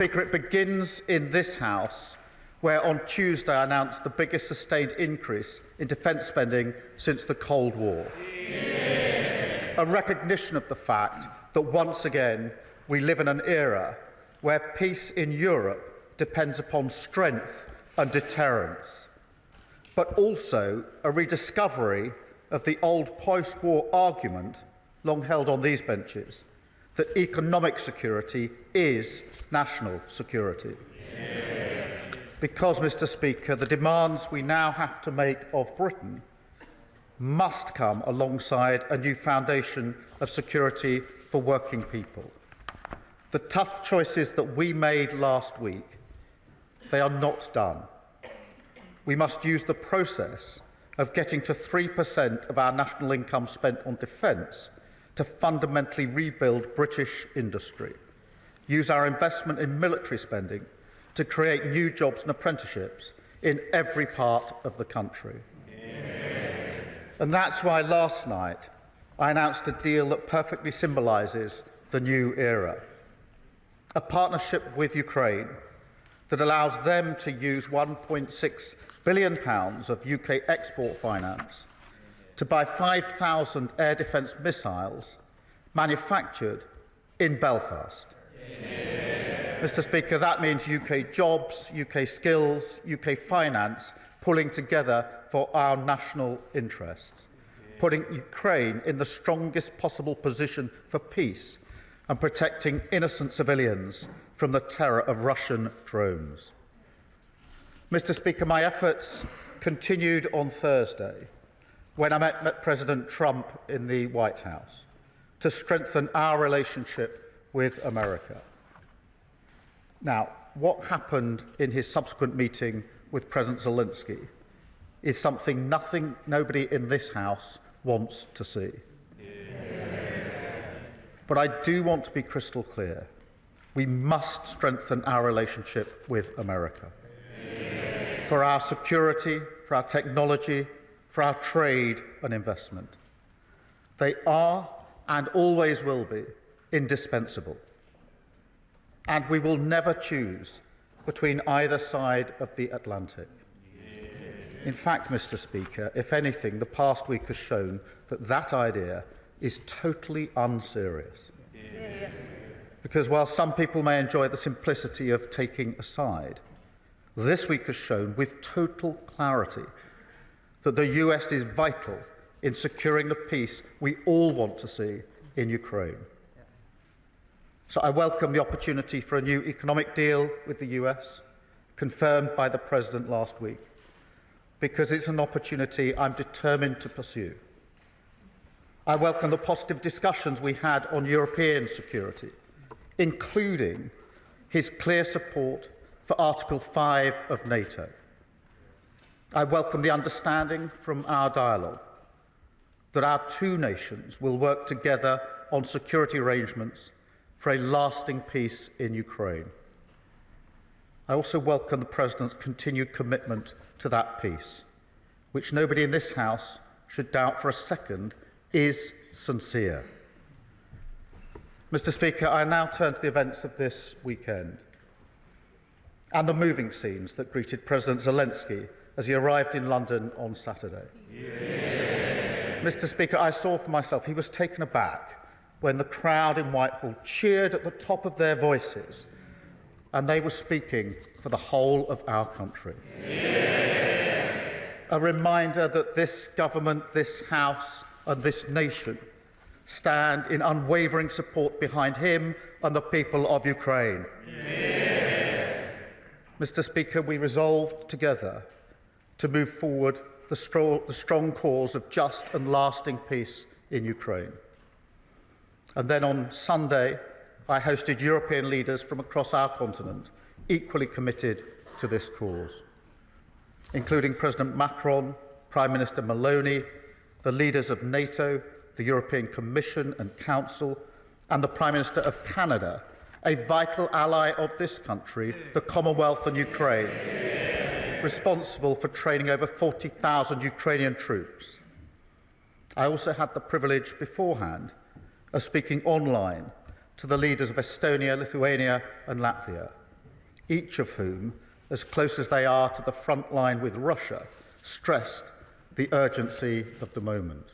Speaker, it begins in this House, where on Tuesday I announced the biggest sustained increase in defence spending since the Cold War. A recognition of the fact that once again we live in an era where peace in Europe depends upon strength and deterrence, but also a rediscovery of the old post-war argument, long held on these benches, that economic security is national security. Because, Mr. Speaker, the demands we now have to make of Britain must come alongside a new foundation of security for working people. The tough choices that we made last week, they are not done. We must use the process of getting to 3% of our national income spent on defence to fundamentally rebuild British industry, use our investment in military spending to create new jobs and apprenticeships in every part of the country. And that's why last night I announced a deal that perfectly symbolises the new era. A partnership with Ukraine that allows them to use £1.6 billion of UK export finance to buy 5,000 air defence missiles manufactured in Belfast. Mr. Speaker, that means UK jobs, UK skills, UK finance pulling together for our national interests, putting Ukraine in the strongest possible position for peace and protecting innocent civilians from the terror of Russian drones. Mr. Speaker, my efforts continued on Thursday when I met President Trump in the White House to strengthen our relationship with America. Now, what happened in his subsequent meeting with President Zelensky is something nobody in this House wants to see. But I do want to be crystal clear. We must strengthen our relationship with America. For our security, for our technology, for our trade and investment. They are and always will be indispensable. And we will never choose between either side of the Atlantic. In fact, Mr. Speaker, if anything, the past week has shown that that idea is totally unserious. Because while some people may enjoy the simplicity of taking a side, this week has shown with total clarity that the US is vital in securing the peace we all want to see in Ukraine. So I welcome the opportunity for a new economic deal with the US, confirmed by the President last week, because it's an opportunity I'm determined to pursue. I welcome the positive discussions we had on European security, including his clear support for Article 5 of NATO. I welcome the understanding from our dialogue that our two nations will work together on security arrangements for a lasting peace in Ukraine. I also welcome the President's continued commitment to that peace, which nobody in this House should doubt for a second is sincere. Mr. Speaker, I now turn to the events of this weekend and the moving scenes that greeted President Zelensky as he arrived in London on Saturday. Mr. Speaker, I saw for myself he was taken aback when the crowd in Whitehall cheered at the top of their voices, and they were speaking for the whole of our country. A reminder that this government, this House and this nation stand in unwavering support behind him and the people of Ukraine. Mr. Speaker, we resolved together to move forward the strong cause of just and lasting peace in Ukraine. And then on Sunday, I hosted European leaders from across our continent, equally committed to this cause, including President Macron, Prime Minister Maloney, the leaders of NATO, the European Commission and Council, and the Prime Minister of Canada, a vital ally of this country, the Commonwealth and Ukraine, responsible for training over 40,000 Ukrainian troops. I also had the privilege beforehand of speaking online to the leaders of Estonia, Lithuania and Latvia, each of whom, as close as they are to the front line with Russia, stressed the urgency of the moment.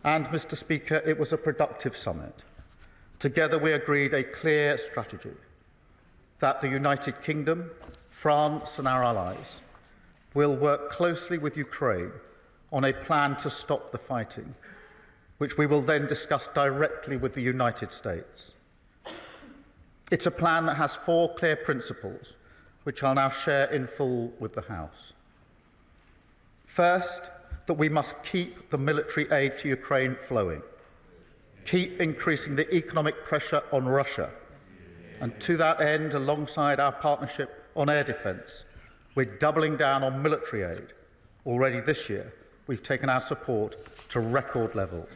And, Mr. Speaker, it was a productive summit. Together we agreed a clear strategy that the United Kingdom, France and our allies will work closely with Ukraine on a plan to stop the fighting, which we will then discuss directly with the United States. It's a plan that has 4 clear principles, which I'll now share in full with the House. First, that we must keep the military aid to Ukraine flowing, keep increasing the economic pressure on Russia, and to that end, alongside our partnership on air defence, we're doubling down on military aid. Already this year, we've taken our support to record levels.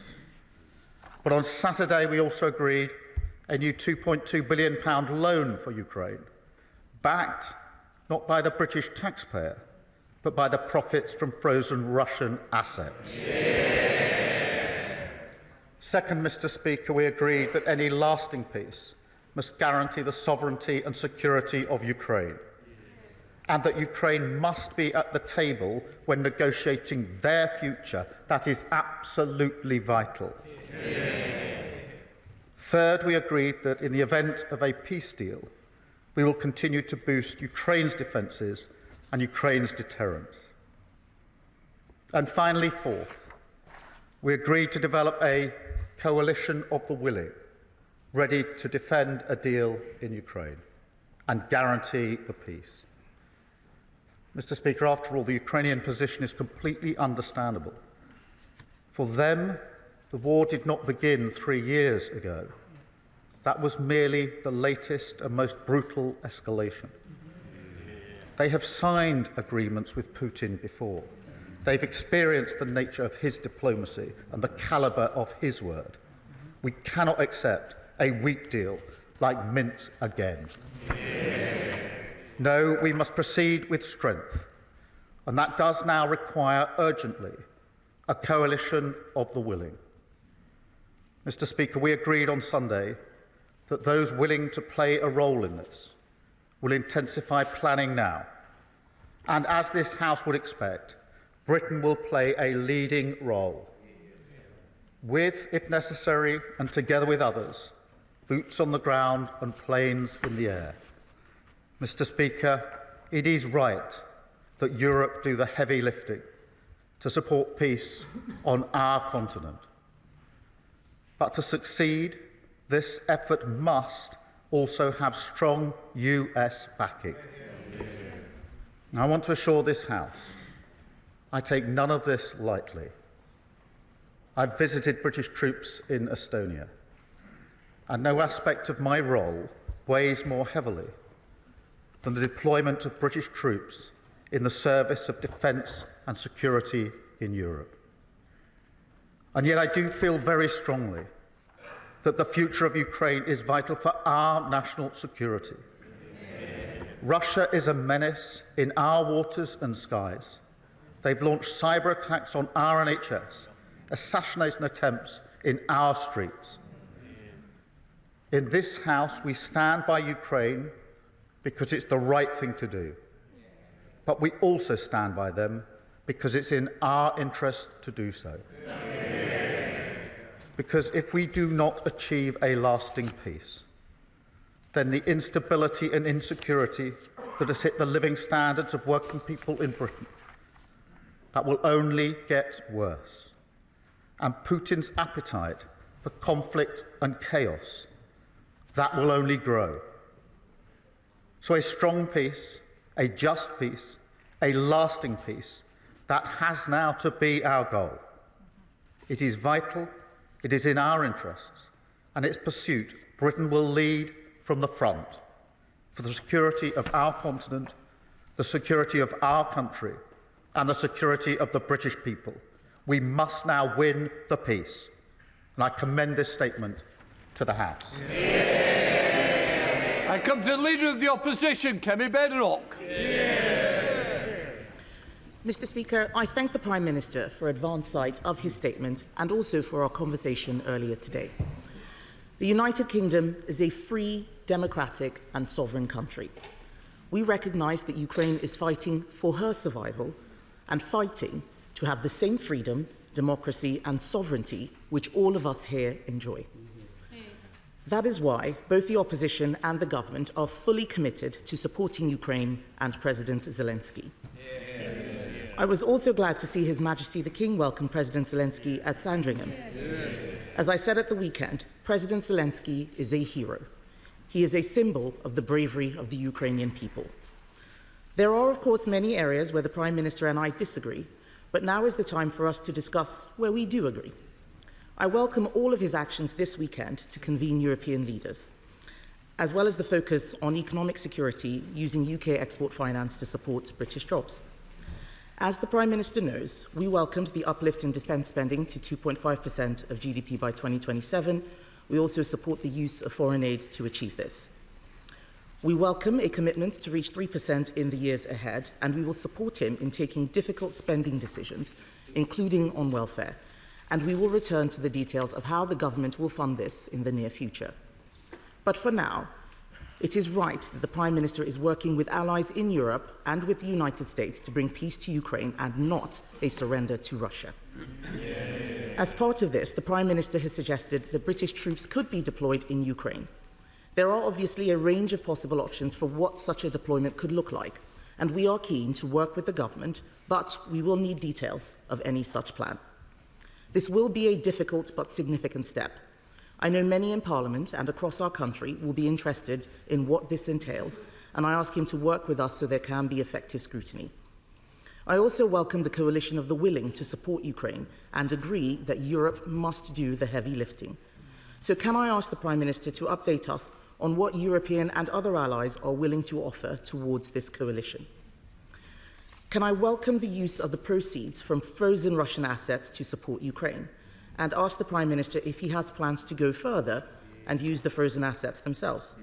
But on Saturday, we also agreed a new £2.2 billion loan for Ukraine, backed not by the British taxpayer, but by the profits from frozen Russian assets. Yeah. Second, Mr. Speaker, we agreed that any lasting peace must guarantee the sovereignty and security of Ukraine, and that Ukraine must be at the table when negotiating their future. That is absolutely vital. Yeah. Third, we agreed that in the event of a peace deal, we will continue to boost Ukraine's defences and Ukraine's deterrence. And finally, fourth, we agreed to develop a coalition of the willing, ready to defend a deal in Ukraine and guarantee the peace. Mr. Speaker, after all, the Ukrainian position is completely understandable. For them, the war did not begin 3 years ago. That was merely the latest and most brutal escalation. They have signed agreements with Putin before. They've experienced the nature of his diplomacy and the calibre of his word. We cannot accept a weak deal like Minsk again. Yeah. No, we must proceed with strength, and that does now require urgently a coalition of the willing. Mr. Speaker, we agreed on Sunday that those willing to play a role in this will intensify planning now, and as this House would expect, Britain will play a leading role with, if necessary, and together with others, boots on the ground and planes in the air. Mr. Speaker, it is right that Europe do the heavy lifting to support peace on our continent. But to succeed, this effort must also have strong US backing. I want to assure this House I take none of this lightly. I've visited British troops in Estonia, and no aspect of my role weighs more heavily than the deployment of British troops in the service of defence and security in Europe. And yet I do feel very strongly that the future of Ukraine is vital for our national security. Russia is a menace in our waters and skies. They've launched cyber attacks on our NHS, assassination attempts in our streets. In this House, we stand by Ukraine because it's the right thing to do. But we also stand by them because it's in our interest to do so. Because if we do not achieve a lasting peace, then the instability and insecurity that has hit the living standards of working people in Britain, that will only get worse. And Putin's appetite for conflict and chaos, that will only grow. So a strong peace, a just peace, a lasting peace, that has now to be our goal. It is vital, it is in our interests, and its pursuit, Britain will lead from the front for the security of our continent, the security of our country, and the security of the British people. We must now win the peace. And I commend this statement to the House. Yeah. I come to the Leader of the Opposition, Kemi Bedrock. Yeah. Mr. Speaker, I thank the Prime Minister for advance sight of his statement and also for our conversation earlier today. The United Kingdom is a free, democratic and sovereign country. We recognise that Ukraine is fighting for her survival and fighting to have the same freedom, democracy and sovereignty which all of us here enjoy. That is why both the opposition and the government are fully committed to supporting Ukraine and President Zelensky. I was also glad to see His Majesty the King welcome President Zelensky at Sandringham. As I said at the weekend, President Zelensky is a hero. He is a symbol of the bravery of the Ukrainian people. There are, of course, many areas where the Prime Minister and I disagree, but now is the time for us to discuss where we do agree. I welcome all of his actions this weekend to convene European leaders, as well as the focus on economic security using UK export finance to support British jobs. As the Prime Minister knows, we welcomed the uplift in defence spending to 2.5% of GDP by 2027. We also support the use of foreign aid to achieve this. We welcome a commitment to reach 3% in the years ahead, and we will support him in taking difficult spending decisions, including on welfare. And we will return to the details of how the government will fund this in the near future. But for now, it is right that the Prime Minister is working with allies in Europe and with the United States to bring peace to Ukraine and not a surrender to Russia. As part of this, the Prime Minister has suggested that British troops could be deployed in Ukraine. There are obviously a range of possible options for what such a deployment could look like, and we are keen to work with the government, but we will need details of any such plan. This will be a difficult but significant step. I know many in Parliament and across our country will be interested in what this entails, and I ask him to work with us so there can be effective scrutiny. I also welcome the coalition of the willing to support Ukraine and agree that Europe must do the heavy lifting. So can I ask the Prime Minister to update us on what European and other allies are willing to offer towards this coalition? Can I welcome the use of the proceeds from frozen Russian assets to support Ukraine, and ask the Prime Minister if he has plans to go further and use the frozen assets themselves?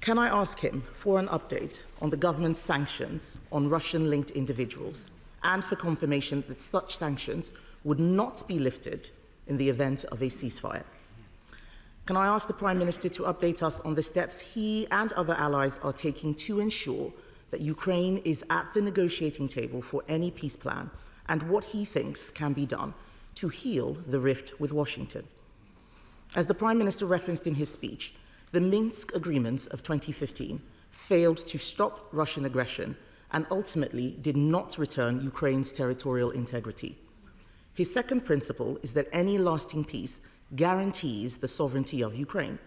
Can I ask him for an update on the government's sanctions on Russian-linked individuals and for confirmation that such sanctions would not be lifted in the event of a ceasefire? Can I ask the Prime Minister to update us on the steps he and other allies are taking to ensure that Ukraine is at the negotiating table for any peace plan, and what he thinks can be done to heal the rift with Washington? As the Prime Minister referenced in his speech, the Minsk agreements of 2015 failed to stop Russian aggression and ultimately did not return Ukraine's territorial integrity. His second principle is that any lasting peace guarantees the sovereignty of Ukraine.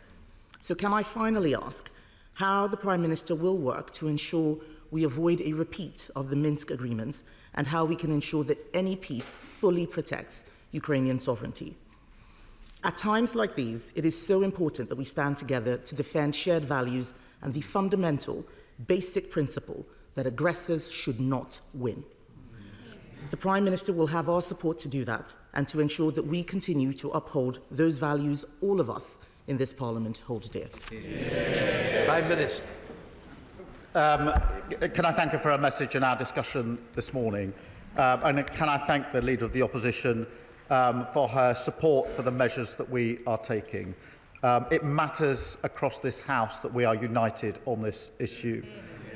So can I finally ask how the Prime Minister will work to ensure we avoid a repeat of the Minsk agreements, and how we can ensure that any peace fully protects Ukrainian sovereignty? At times like these, it is so important that we stand together to defend shared values and the fundamental, basic principle that aggressors should not win. The Prime Minister will have our support to do that and to ensure that we continue to uphold those values all of us in this Parliament hold dear. Prime Minister. Can I thank her for her message in our discussion this morning? And can I thank the Leader of the Opposition for her support for the measures that we are taking? It matters across this House that we are united on this issue.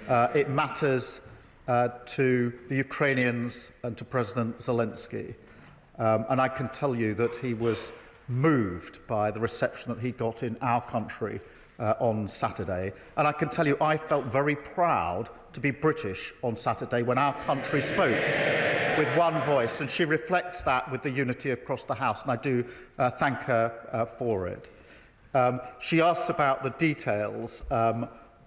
It matters to the Ukrainians and to President Zelensky. And I can tell you that he was moved by the reception that he got in our country on Saturday. And I can tell you I felt very proud to be British on Saturday when our country spoke with one voice, and she reflects that with the unity across the House, and I do thank her for it. She asks about the details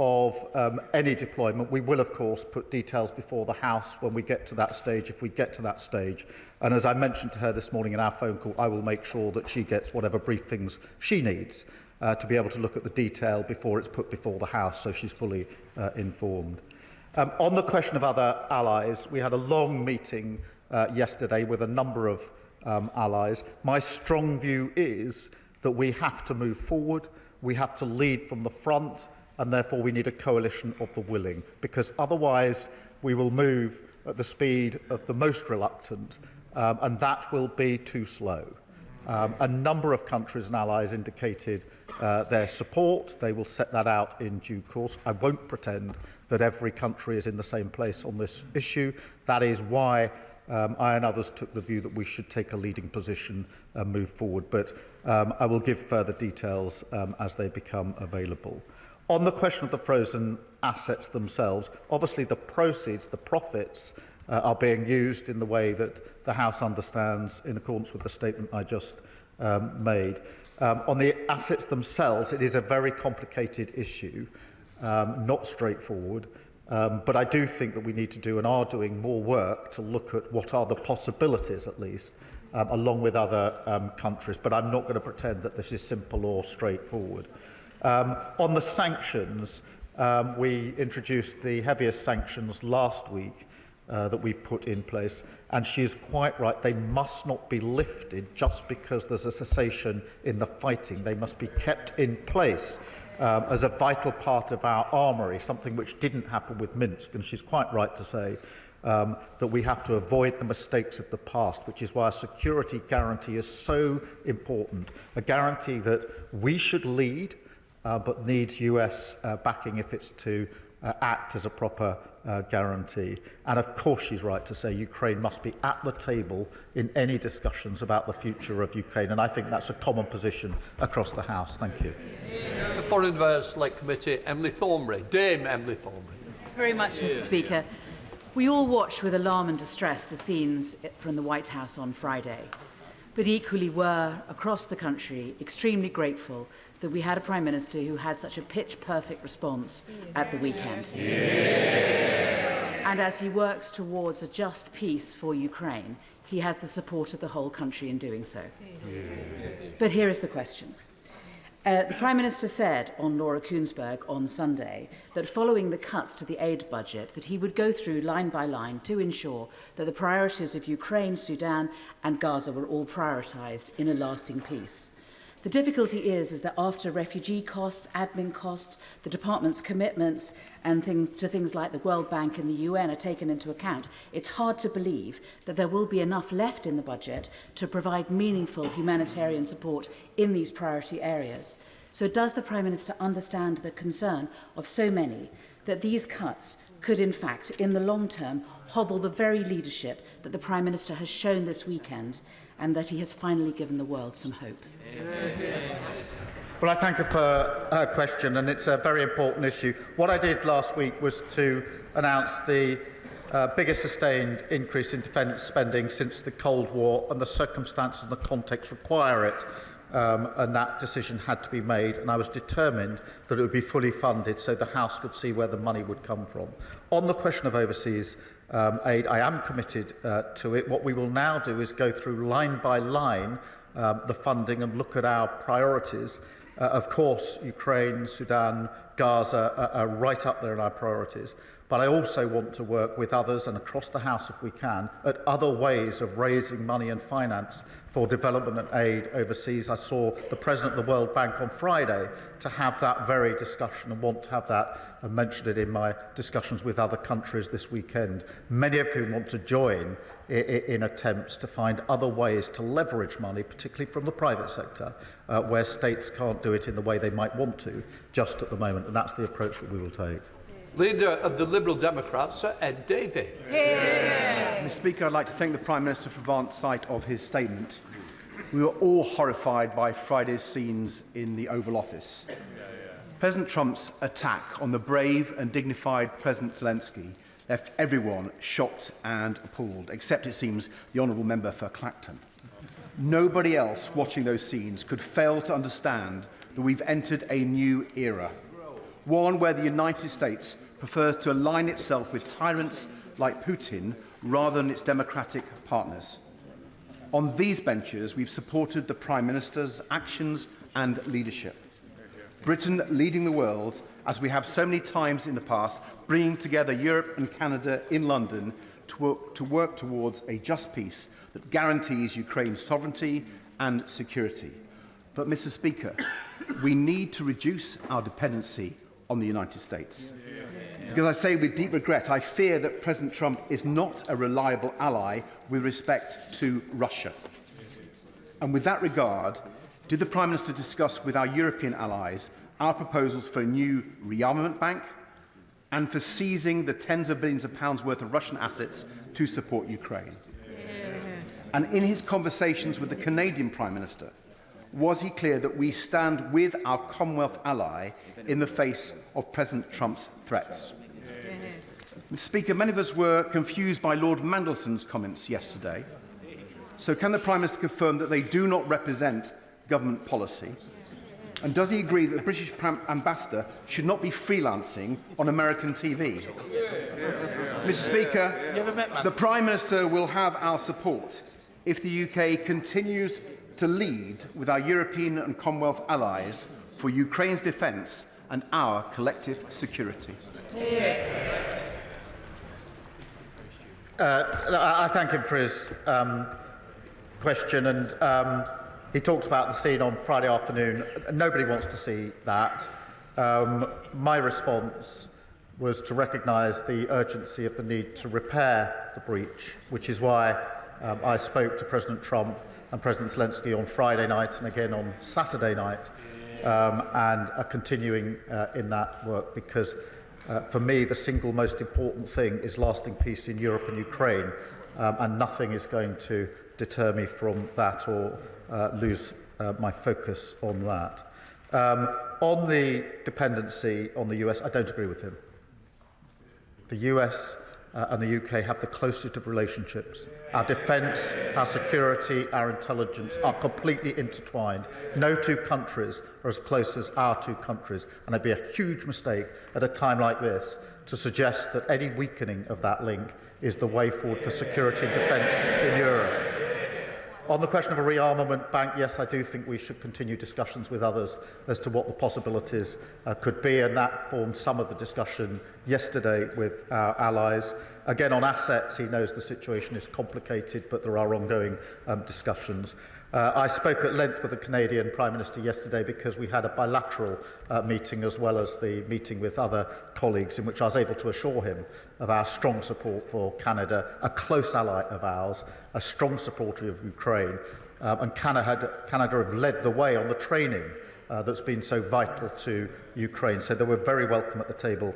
of any deployment. We will, of course, put details before the House when we get to that stage, if we get to that stage. And as I mentioned to her this morning in our phone call, I will make sure that she gets whatever briefings she needs to be able to look at the detail before it's put before the House, so she's fully informed. On the question of other allies, we had a long meeting yesterday with a number of allies. My strong view is that we have to move forward, we have to lead from the front, and therefore we need a coalition of the willing, because otherwise we will move at the speed of the most reluctant, and that will be too slow. A number of countries and allies indicated their support. They will set that out in due course. I won't pretend that every country is in the same place on this issue. That is why I and others took the view that we should take a leading position and move forward. But I will give further details as they become available. On the question of the frozen assets themselves, obviously the proceeds, the profits, are being used in the way that the House understands in accordance with the statement I just made. On the assets themselves, it is a very complicated issue, not straightforward, but I do think that we need to do and are doing more work to look at what are the possibilities, at least, along with other countries. But I'm not going to pretend that this is simple or straightforward. On the sanctions, we introduced the heaviest sanctions last week that we've put in place, and she is quite right. They must not be lifted just because there's a cessation in the fighting. They must be kept in place as a vital part of our armoury, something which didn't happen with Minsk, and she's quite right to say that we have to avoid the mistakes of the past, which is why a security guarantee is so important, a guarantee that we should lead, but needs US backing if it's to act as a proper guarantee. And of course she's right to say Ukraine must be at the table in any discussions about the future of Ukraine, and I think that's a common position across the House. Thank you. The Foreign Affairs Select Committee, Emily Thornbury. Dame Emily Thornbury. Thank you very much, Mr. Speaker. We all watched with alarm and distress the scenes from the White House on Friday, but equally were, across the country, extremely grateful that we had a Prime Minister who had such a pitch-perfect response at the weekend. And as he works towards a just peace for Ukraine, he has the support of the whole country in doing so. But here is the question. The Prime Minister said on Laura Kuenssberg on Sunday that following the cuts to the aid budget, that he would go through line by line to ensure that the priorities of Ukraine, Sudan and Gaza were all prioritised in a lasting peace. The difficulty is that after refugee costs, admin costs, the department's commitments and things like the World Bank and the UN are taken into account, it's hard to believe that there will be enough left in the budget to provide meaningful humanitarian support in these priority areas. So does the Prime Minister understand the concern of so many that these cuts could in fact, in the long term, hobble the very leadership that the Prime Minister has shown this weekend and that he has finally given the world some hope? Well, I thank her for her question, and it's a very important issue. What I did last week was to announce the biggest sustained increase in defence spending since the Cold War, and the circumstances and the context require it, and that decision had to be made, and I was determined that it would be fully funded so the House could see where the money would come from. On the question of overseas aid, I am committed to it. What we will now do is go through line by line the funding and look at our priorities. Of course, Ukraine, Sudan, Gaza are right up there in our priorities. But I also want to work with others and across the House, if we can, at other ways of raising money and finance for development and aid overseas. I saw the President of the World Bank on Friday to have that very discussion and want to have that and mentioned it in my discussions with other countries this weekend, many of whom want to join in attempts to find other ways to leverage money, particularly from the private sector, where states can't do it in the way they might want to just at the moment, and that's the approach that we will take. Leader of the Liberal Democrats, Sir Ed Davey. Mr. Speaker, I'd like to thank the Prime Minister for advance sight of his statement. We were all horrified by Friday's scenes in the Oval Office. President Trump's attack on the brave and dignified President Zelensky left everyone shocked and appalled, except, it seems, the honourable member for Clacton. Nobody else watching those scenes could fail to understand that we've entered a new era, one where the United States prefers to align itself with tyrants like Putin rather than its democratic partners. On these benches, we've supported the Prime Minister's actions and leadership. Britain leading the world, as we have so many times in the past, bringing together Europe and Canada in London to work towards a just peace that guarantees Ukraine's sovereignty and security. But, Mr. Speaker, we need to reduce our dependency on the United States. Because I say with deep regret, I fear that President Trump is not a reliable ally with respect to Russia. And with that regard, did the Prime Minister discuss with our European allies our proposals for a new rearmament bank and for seizing the tens of billions of pounds worth of Russian assets to support Ukraine? And in his conversations with the Canadian Prime Minister, was he clear that we stand with our Commonwealth ally in the face of President Trump's threats? Mr. Speaker, many of us were confused by Lord Mandelson's comments yesterday. So can the Prime Minister confirm that they do not represent government policy? And does he agree that the British ambassador should not be freelancing on American TV? Mr. Speaker, the Prime Minister will have our support if the UK continues to lead with our European and Commonwealth allies for Ukraine's defence and our collective security. I thank him for his question, and he talks about the scene on Friday afternoon. Nobody wants to see that. My response was to recognise the urgency of the need to repair the breach, which is why I spoke to President Trump and President Zelensky on Friday night and again on Saturday night, and are continuing in that work, because for me the single most important thing is lasting peace in Europe and Ukraine, and nothing is going to deter me from that or lose my focus on that. On the dependency on the US, I don't agree with him. The US and the UK have the closest of relationships. Our defence, our security, our intelligence are completely intertwined. No two countries are as close as our two countries, and it'd be a huge mistake at a time like this to suggest that any weakening of that link is the way forward for security and defence in Europe. On the question of a rearmament bank, yes, I do think we should continue discussions with others as to what the possibilities could be, and that formed some of the discussion yesterday with our allies. Again, on assets, he knows the situation is complicated, but there are ongoing discussions. I spoke at length with the Canadian Prime Minister yesterday because we had a bilateral meeting as well as the meeting with other colleagues, in which I was able to assure him of our strong support for Canada, a close ally of ours, a strong supporter of Ukraine, and Canada have led the way on the training that's been so vital to Ukraine. So they were very welcome at the table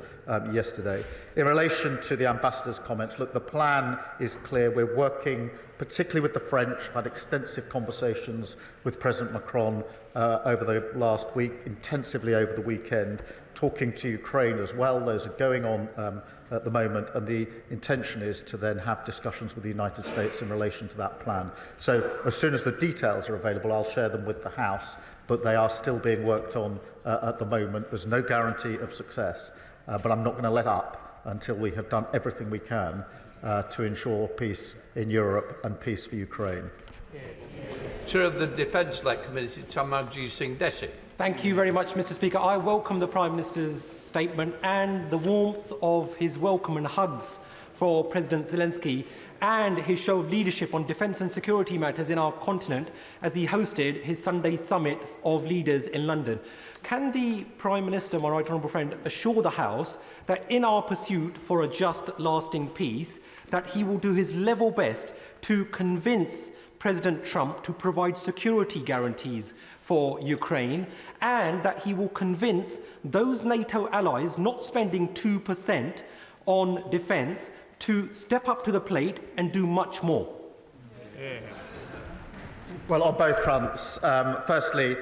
yesterday. In relation to the ambassador's comments, look, the plan is clear. We're working particularly with the French. I've had extensive conversations with President Macron over the last week, intensively over the weekend, talking to Ukraine as well. Those are going on at the moment, and the intention is to then have discussions with the United States in relation to that plan. So as soon as the details are available, I'll share them with the House, but they are still being worked on at the moment. There's no guarantee of success, but I'm not going to let up until we have done everything we can to ensure peace in Europe and peace for Ukraine. Chair of the Defence-led Committee, Tamarji Singh Desi. Thank you very much, Mr. Speaker. I welcome the Prime Minister's statement and the warmth of his welcome and hugs for President Zelensky, and his show of leadership on defence and security matters in our continent as he hosted his Sunday summit of leaders in London. Can the Prime Minister, my right honourable friend, assure the House that in our pursuit for a just, lasting peace, that he will do his level best to convince President Trump to provide security guarantees for Ukraine, and that he will convince those NATO allies not spending 2% on defence to step up to the plate and do much more? Well, on both fronts. Firstly,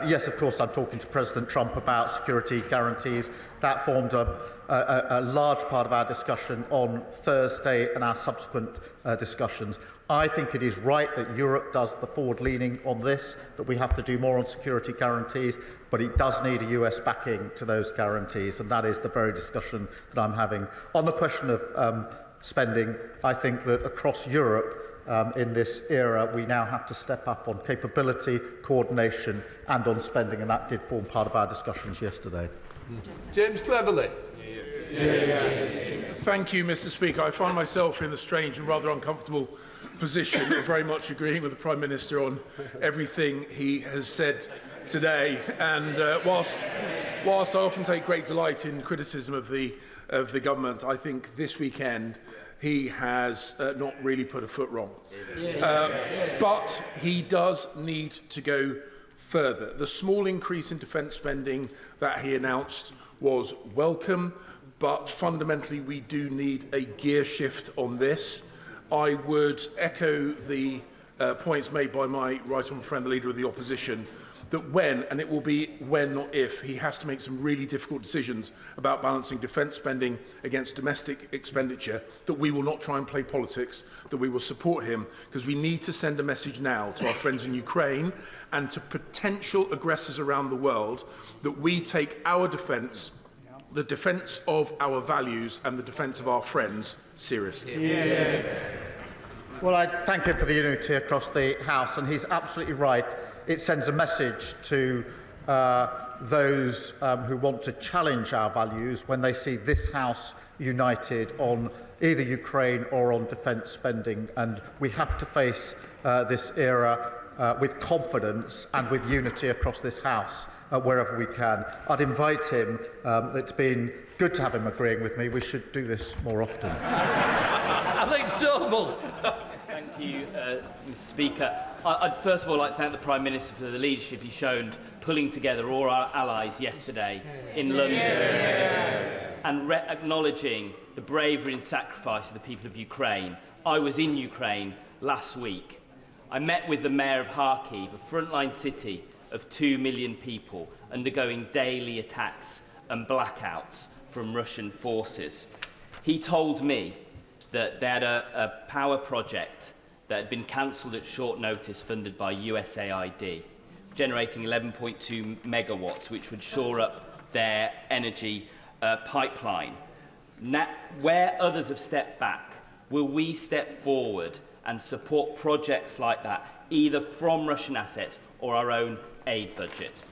yes, of course, I'm talking to President Trump about security guarantees. That formed a large part of our discussion on Thursday and our subsequent discussions. I think it is right that Europe does the forward-leaning on this, that we have to do more on security guarantees, but it does need a US backing to those guarantees, and that is the very discussion that I'm having. On the question of spending, I think that across Europe, in this era, we now have to step up on capability, coordination and on spending, and that did form part of our discussions yesterday. James Cleverly. Thank you, Mr. Speaker. I find myself in the strange and rather uncomfortable position of very much agreeing with the Prime Minister on everything he has said today. And whilst whilst I often take great delight in criticism of the government, I think this weekend he has not really put a foot wrong. But he does need to go further. The small increase in defence spending that he announced was welcome, but fundamentally we do need a gear shift on this. I would echo the points made by my right honourable friend, the Leader of the Opposition, that when, and it will be when not if, he has to make some really difficult decisions about balancing defence spending against domestic expenditure, that we will not try and play politics, that we will support him, because we need to send a message now to our friends in Ukraine and to potential aggressors around the world that we take our defence, the defence of our values and the defence of our friends seriously. Well, I thank him for the unity across the House, and he's absolutely right. It sends a message to those who want to challenge our values when they see this House united on either Ukraine or on defence spending. And we have to face this era with confidence and with unity across this House wherever we can. I'd invite him. It's been good to have him agreeing with me. We should do this more often. Alex Sobel. Thank you, Mr. Speaker. I'd first of all like to thank the Prime Minister for the leadership he showed pulling together all our allies yesterday in London and acknowledging the bravery and sacrifice of the people of Ukraine. I was in Ukraine last week. I met with the Mayor of Kharkiv, a frontline city of 2 million people undergoing daily attacks and blackouts from Russian forces. He told me that they had a power project that had been cancelled at short notice, funded by USAID, generating 11.2 megawatts, which would shore up their energy pipeline. Now, where others have stepped back, will we step forward and support projects like that, either from Russian assets or our own aid budget?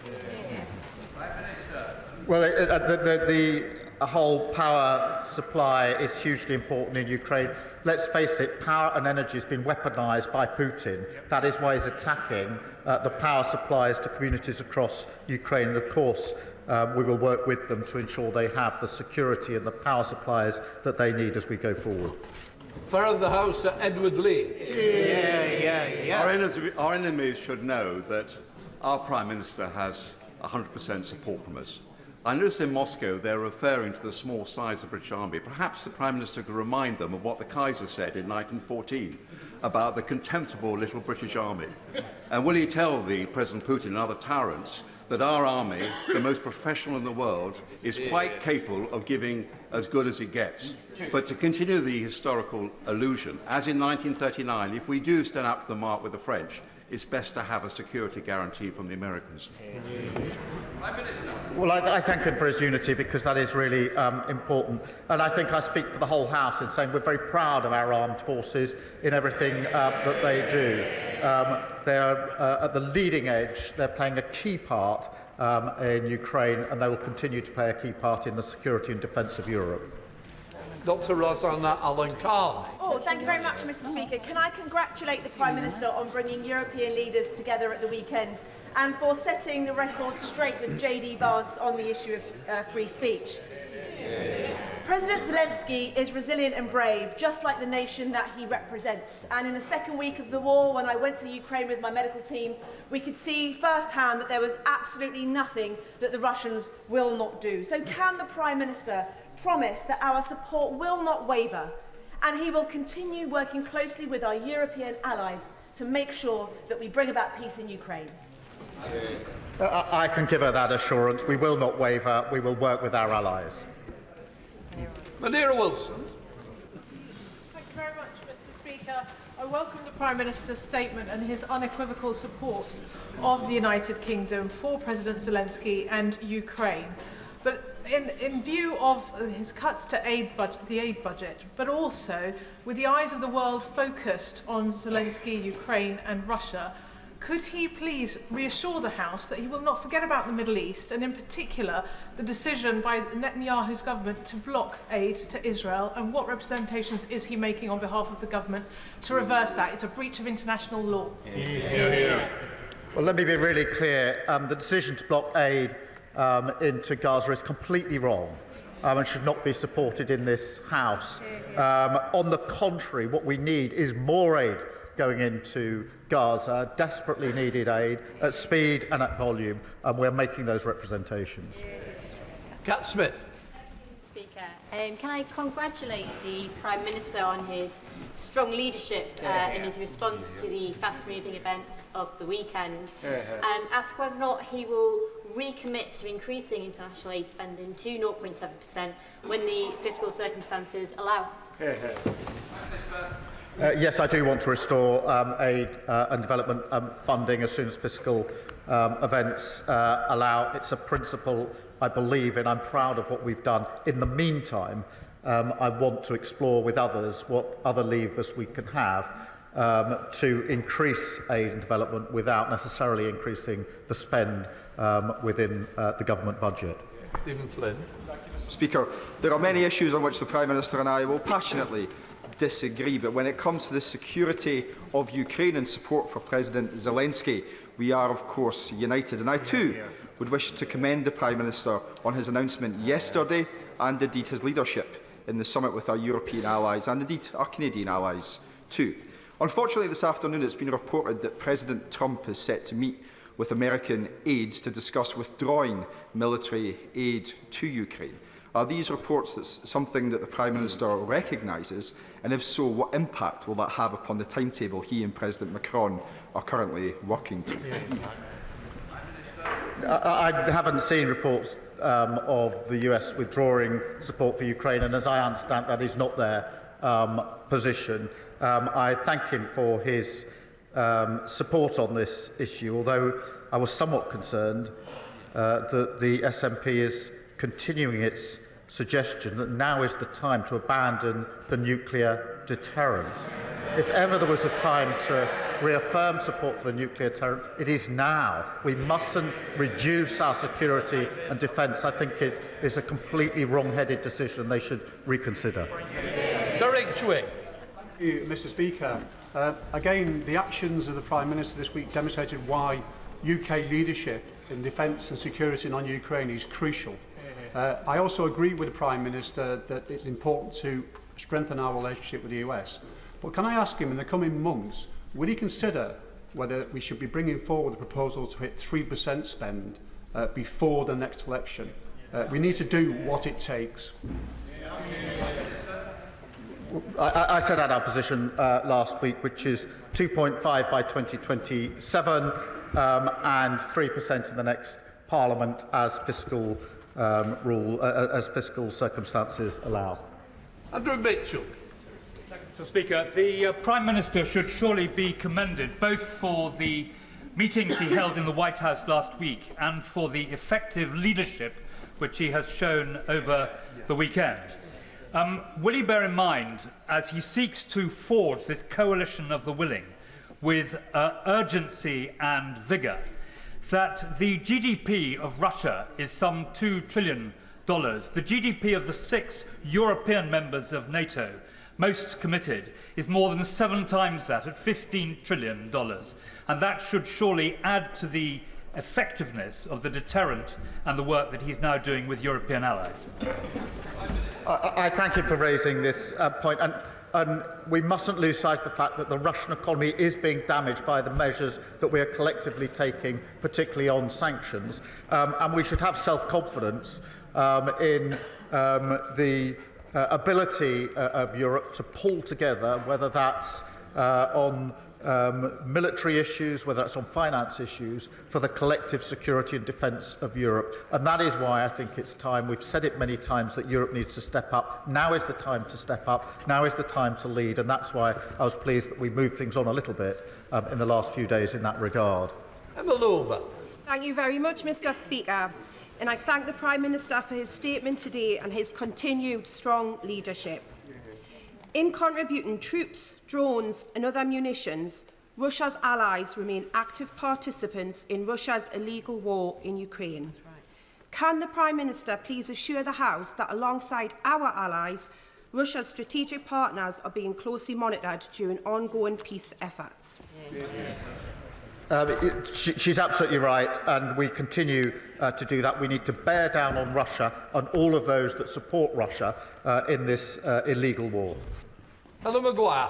Well, the whole power supply is hugely important in Ukraine. Let's face it, power and energy has been weaponised by Putin. That is why he's attacking the power supplies to communities across Ukraine. And of course, we will work with them to ensure they have the security and the power supplies that they need as we go forward. Fellow of the House, Edward Lee. Our enemies should know that our Prime Minister has 100% support from us. I noticed in Moscow they're referring to the small size of the British Army. Perhaps the Prime Minister could remind them of what the Kaiser said in 1914 about the contemptible little British Army. And will he tell the President Putin and other tyrants that our army, the most professional in the world, is quite capable of giving as good as it gets? But to continue the historical illusion, as in 1939, if we do stand up to the mark with the French, it's best to have a security guarantee from the Americans. Well, I thank him for his unity, because that is really important. And I think I speak for the whole House in saying we're very proud of our armed forces in everything that they do. They are at the leading edge. They're playing a key part in Ukraine, and they will continue to play a key part in the security and defence of Europe. Dr. Rosanna Allen-Carr. Oh, thank you very much, Mr. Speaker. Can I congratulate the Prime Minister on bringing European leaders together at the weekend and for setting the record straight with JD Vance on the issue of free speech. President Zelensky is resilient and brave, just like the nation that he represents. And in the second week of the war, when I went to Ukraine with my medical team, we could see firsthand that there was absolutely nothing that the Russians will not do. So can the Prime Minister promise that our support will not waver, and he will continue working closely with our European allies to make sure that we bring about peace in Ukraine? I can give her that assurance. We will not waver. We will work with our allies. Madeira Wilson. Thank you very much, Mr. Speaker. I welcome the Prime Minister's statement and his unequivocal support of the United Kingdom for President Zelensky and Ukraine. But in view of his cuts to the aid budget, but also with the eyes of the world focused on Zelensky, Ukraine and Russia, could he please reassure the House that he will not forget about the Middle East, and in particular the decision by Netanyahu's government to block aid to Israel, and what representations is he making on behalf of the government to reverse that? It's a breach of international law. Well, let me be really clear. The decision to block aid into Gaza is completely wrong and should not be supported in this House. On the contrary, what we need is more aid going into Gaza, desperately needed aid at speed and at volume, and we're making those representations. Cat Smith. Speaker, can I congratulate the Prime Minister on his strong leadership in his response to the fast-moving events of the weekend, and ask whether or not he will recommit to increasing international aid spending to 0.7% when the fiscal circumstances allow. Yes, I do want to restore aid and development funding as soon as fiscal events allow. It's a principle I believe in. I'm proud of what we've done. In the meantime, I want to explore with others what other levers we can have to increase aid and development without necessarily increasing the spend within the government budget. Stephen Flynn. Speaker, there are many issues on which the Prime Minister and I will passionately disagree, but when it comes to the security of Ukraine and support for President Zelensky, we are of course united. And I too would wish to commend the Prime Minister on his announcement yesterday and indeed his leadership in the summit with our European allies and indeed our Canadian allies too. Unfortunately, this afternoon it's been reported that President Trump is set to meet with American aides to discuss withdrawing military aid to Ukraine. Are these reports something that the Prime Minister recognises, and if so, what impact will that have upon the timetable he and President Macron are currently working to? I haven't seen reports of the US withdrawing support for Ukraine, and as I understand, that is not their position. I thank him for his support on this issue, although I was somewhat concerned that the SNP is continuing its suggestion that now is the time to abandon the nuclear deterrent. If ever there was a time to reaffirm support for the nuclear deterrent, it is now. We mustn't reduce our security and defence. I think it is a completely wrong-headed decision they should reconsider. Derek Chwing. Mr. Speaker, again, the actions of the Prime Minister this week demonstrated why UK leadership in defence and security on Ukraine is crucial. I also agree with the Prime Minister that it's important to strengthen our relationship with the US. But can I ask him, in the coming months, will he consider whether we should be bringing forward a proposal to hit 3% spend before the next election? We need to do what it takes. I set out our position last week, which is 2.5 by 2027 and 3% in the next Parliament as fiscal as fiscal circumstances allow. Andrew Mitchell. Mr. Speaker, the Prime Minister should surely be commended both for the meetings he held in the White House last week and for the effective leadership which he has shown over the weekend. Will he bear in mind, as he seeks to forge this coalition of the willing with urgency and vigour, that the GDP of Russia is some $2 trillion. The GDP of the 6 European members of NATO, most committed, is more than 7 times that, at $15 trillion. And that should surely add to the effectiveness of the deterrent and the work that he's now doing with European allies. I thank him for raising this point. And we mustn't lose sight of the fact that the Russian economy is being damaged by the measures that we are collectively taking, particularly on sanctions. And we should have self-confidence in the ability of Europe to pull together, whether that's on military issues, whether it's on finance issues, for the collective security and defence of Europe. And that is why I think it's time, we've said it many times, that Europe needs to step up. Now is the time to step up. Now is the time to lead. And that's why I was pleased that we moved things on a little bit in the last few days in that regard. Emma Loma. Thank you very much, Mr. Speaker. And I thank the Prime Minister for his statement today and his continued strong leadership. In contributing troops, drones and other munitions, Russia's allies remain active participants in Russia's illegal war in Ukraine. Can the Prime Minister please assure the House that alongside our allies, Russia's strategic partners are being closely monitored during ongoing peace efforts? She's absolutely right, and we continue to do that. We need to bear down on Russia and all of those that support Russia in this illegal war. Helen Maguire.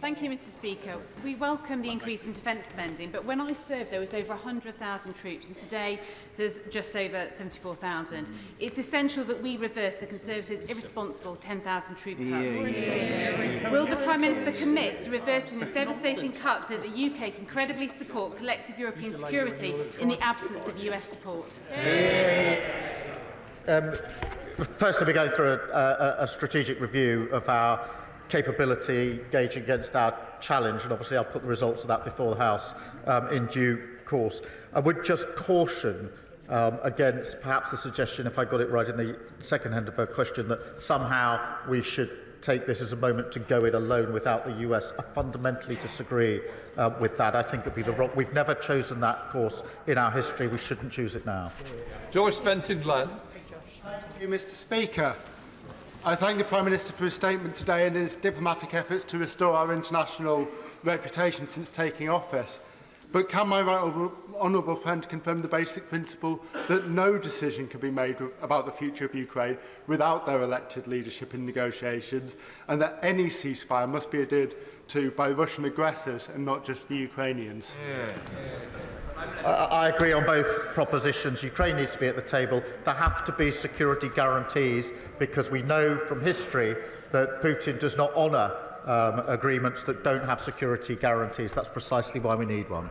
Thank you, Mr. Speaker. We welcome the increase in defence spending, but when I served there was over 100,000 troops and today there's just over 74,000. It's essential that we reverse the Conservatives' irresponsible 10,000 troop cuts. Will the Prime Minister commit to reversing this devastating cut so that the UK can credibly support collective European security in the absence of US support? Firstly, we're going through a strategic review of our capability gauging against our challenge, and obviously I'll put the results of that before the House in due course. I would just caution against perhaps the suggestion, if I got it right in the second hand of her question, that somehow we should take this as a moment to go it alone without the US. I fundamentally disagree with that. I think it would be the wrong. We've never chosen that course in our history. We shouldn't choose it now. Joyce Fenton-Glenn. Thank you, Mr. Speaker. I thank the Prime Minister for his statement today and his diplomatic efforts to restore our international reputation since taking office. But can my honourable friend confirm the basic principle that no decision can be made about the future of Ukraine without their elected leadership in negotiations, and that any ceasefire must be adhered to by Russian aggressors and not just the Ukrainians? I agree on both propositions. Ukraine needs to be at the table. There have to be security guarantees, because we know from history that Putin does not honour agreements that don't have security guarantees. That's precisely why we need one.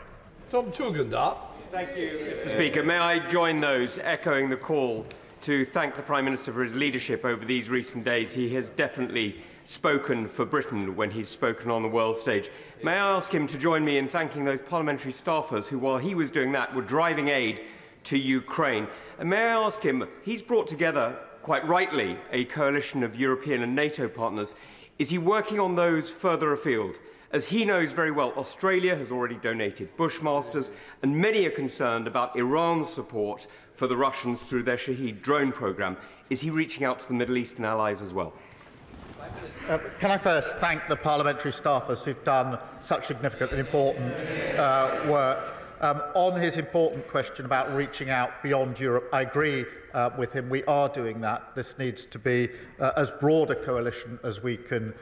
Tom Tugendhat. Thank you, Mr. Speaker. May I join those echoing the call to thank the Prime Minister for his leadership over these recent days. He has definitely spoken for Britain when he's spoken on the world stage. May I ask him to join me in thanking those parliamentary staffers who, while he was doing that, were driving aid to Ukraine. And may I ask him, he's brought together, quite rightly, a coalition of European and NATO partners. Is he working on those further afield? As he knows very well, Australia has already donated Bushmasters, and many are concerned about Iran's support for the Russians through their Shahed drone programme. Is he reaching out to the Middle Eastern allies as well? Can I first thank the parliamentary staffers who've done such significant and important work. On his important question about reaching out beyond Europe, I agree with him. We are doing that. This needs to be as broad a coalition as we can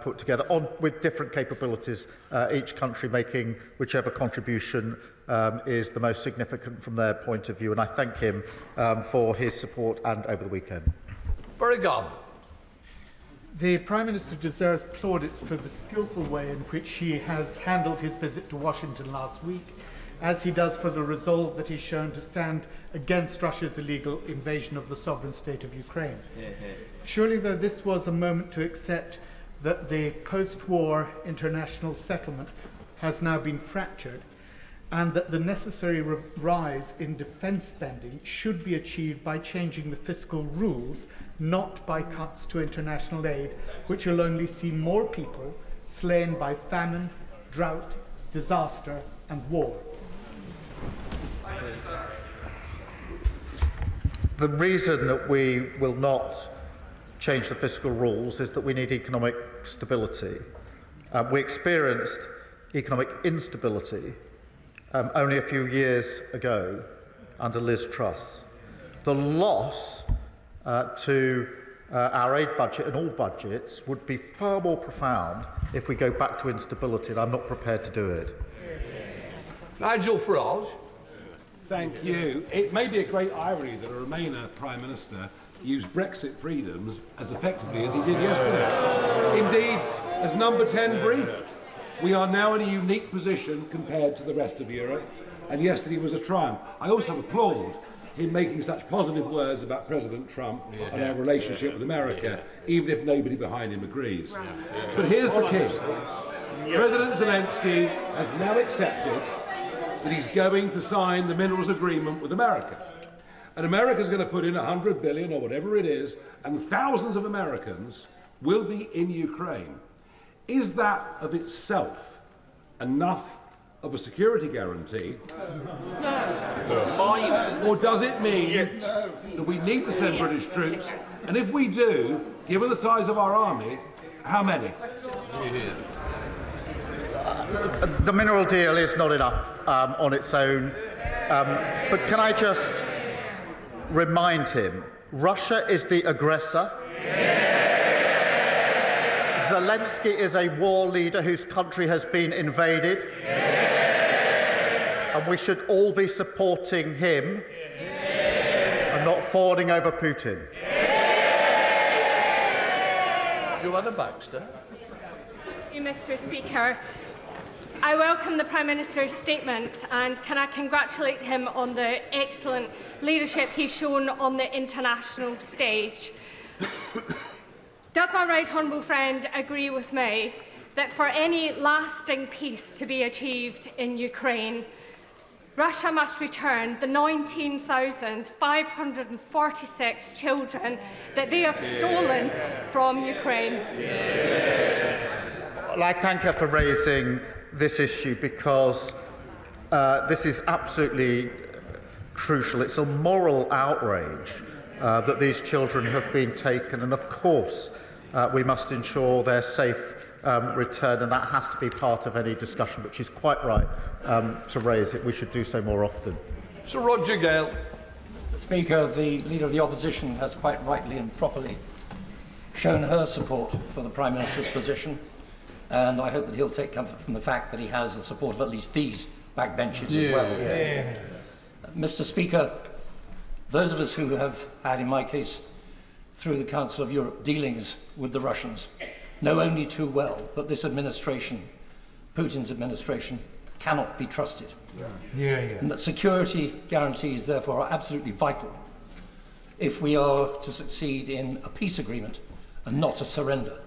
put together with different capabilities, each country making whichever contribution is the most significant from their point of view. And I thank him for his support and over the weekend. Very good. The Prime Minister deserves plaudits for the skillful way in which he has handled his visit to Washington last week, as he does for the resolve that he's shown to stand against Russia's illegal invasion of the sovereign state of Ukraine. Surely, though, this was a moment to accept that the post-war international settlement has now been fractured, and that the necessary rise in defence spending should be achieved by changing the fiscal rules, not by cuts to international aid, which will only see more people slain by famine, drought, disaster and war. The reason that we will not change the fiscal rules is that we need economic stability. We experienced economic instability only a few years ago under Liz Truss. The loss to our aid budget and all budgets would be far more profound if we go back to instability, and I'm not prepared to do it. Nigel Farage. Thank you. It may be a great irony that a Remainer Prime Minister used Brexit freedoms as effectively as he did yesterday. Indeed, as Number 10 briefed, we are now in a unique position compared to the rest of Europe, and yesterday was a triumph. I also applaud him making such positive words about President Trump and our relationship with America, even if nobody behind him agrees. But here's the key. President Zelensky has now accepted that he's going to sign the minerals agreement with America. And America's going to put in $100 billion or whatever it is, and thousands of Americans will be in Ukraine. Is that of itself enough of a security guarantee? No. Or does it mean that we need to send British troops? And if we do, given the size of our army, how many? The mineral deal is not enough on its own. But can I just remind him, Russia is the aggressor. Zelensky is a war leader whose country has been invaded. And we should all be supporting him and not fawning over Putin. Joanna Baxter. Thank you, Mr. Speaker. I welcome the Prime Minister's statement and can I congratulate him on the excellent leadership he's shown on the international stage. Does my right honourable friend agree with me that for any lasting peace to be achieved in Ukraine, Russia must return the 19,546 children that they have stolen from Ukraine? Well, I thank her for raising this issue because this is absolutely crucial. It's a moral outrage that these children have been taken, and of course we must ensure their safe return, and that has to be part of any discussion, but she's quite right to raise it. We should do so more often. Sir Roger Gale. Mr. Speaker, the Leader of the Opposition has quite rightly and properly shown her support for the Prime Minister's position, and I hope that he'll take comfort from the fact that he has the support of at least these backbenches as well. Mr. Speaker, those of us who have had, in my case, through the Council of Europe, dealings with the Russians, know only too well that this administration, Putin's administration, cannot be trusted. And that security guarantees, therefore, are absolutely vital if we are to succeed in a peace agreement and not a surrender.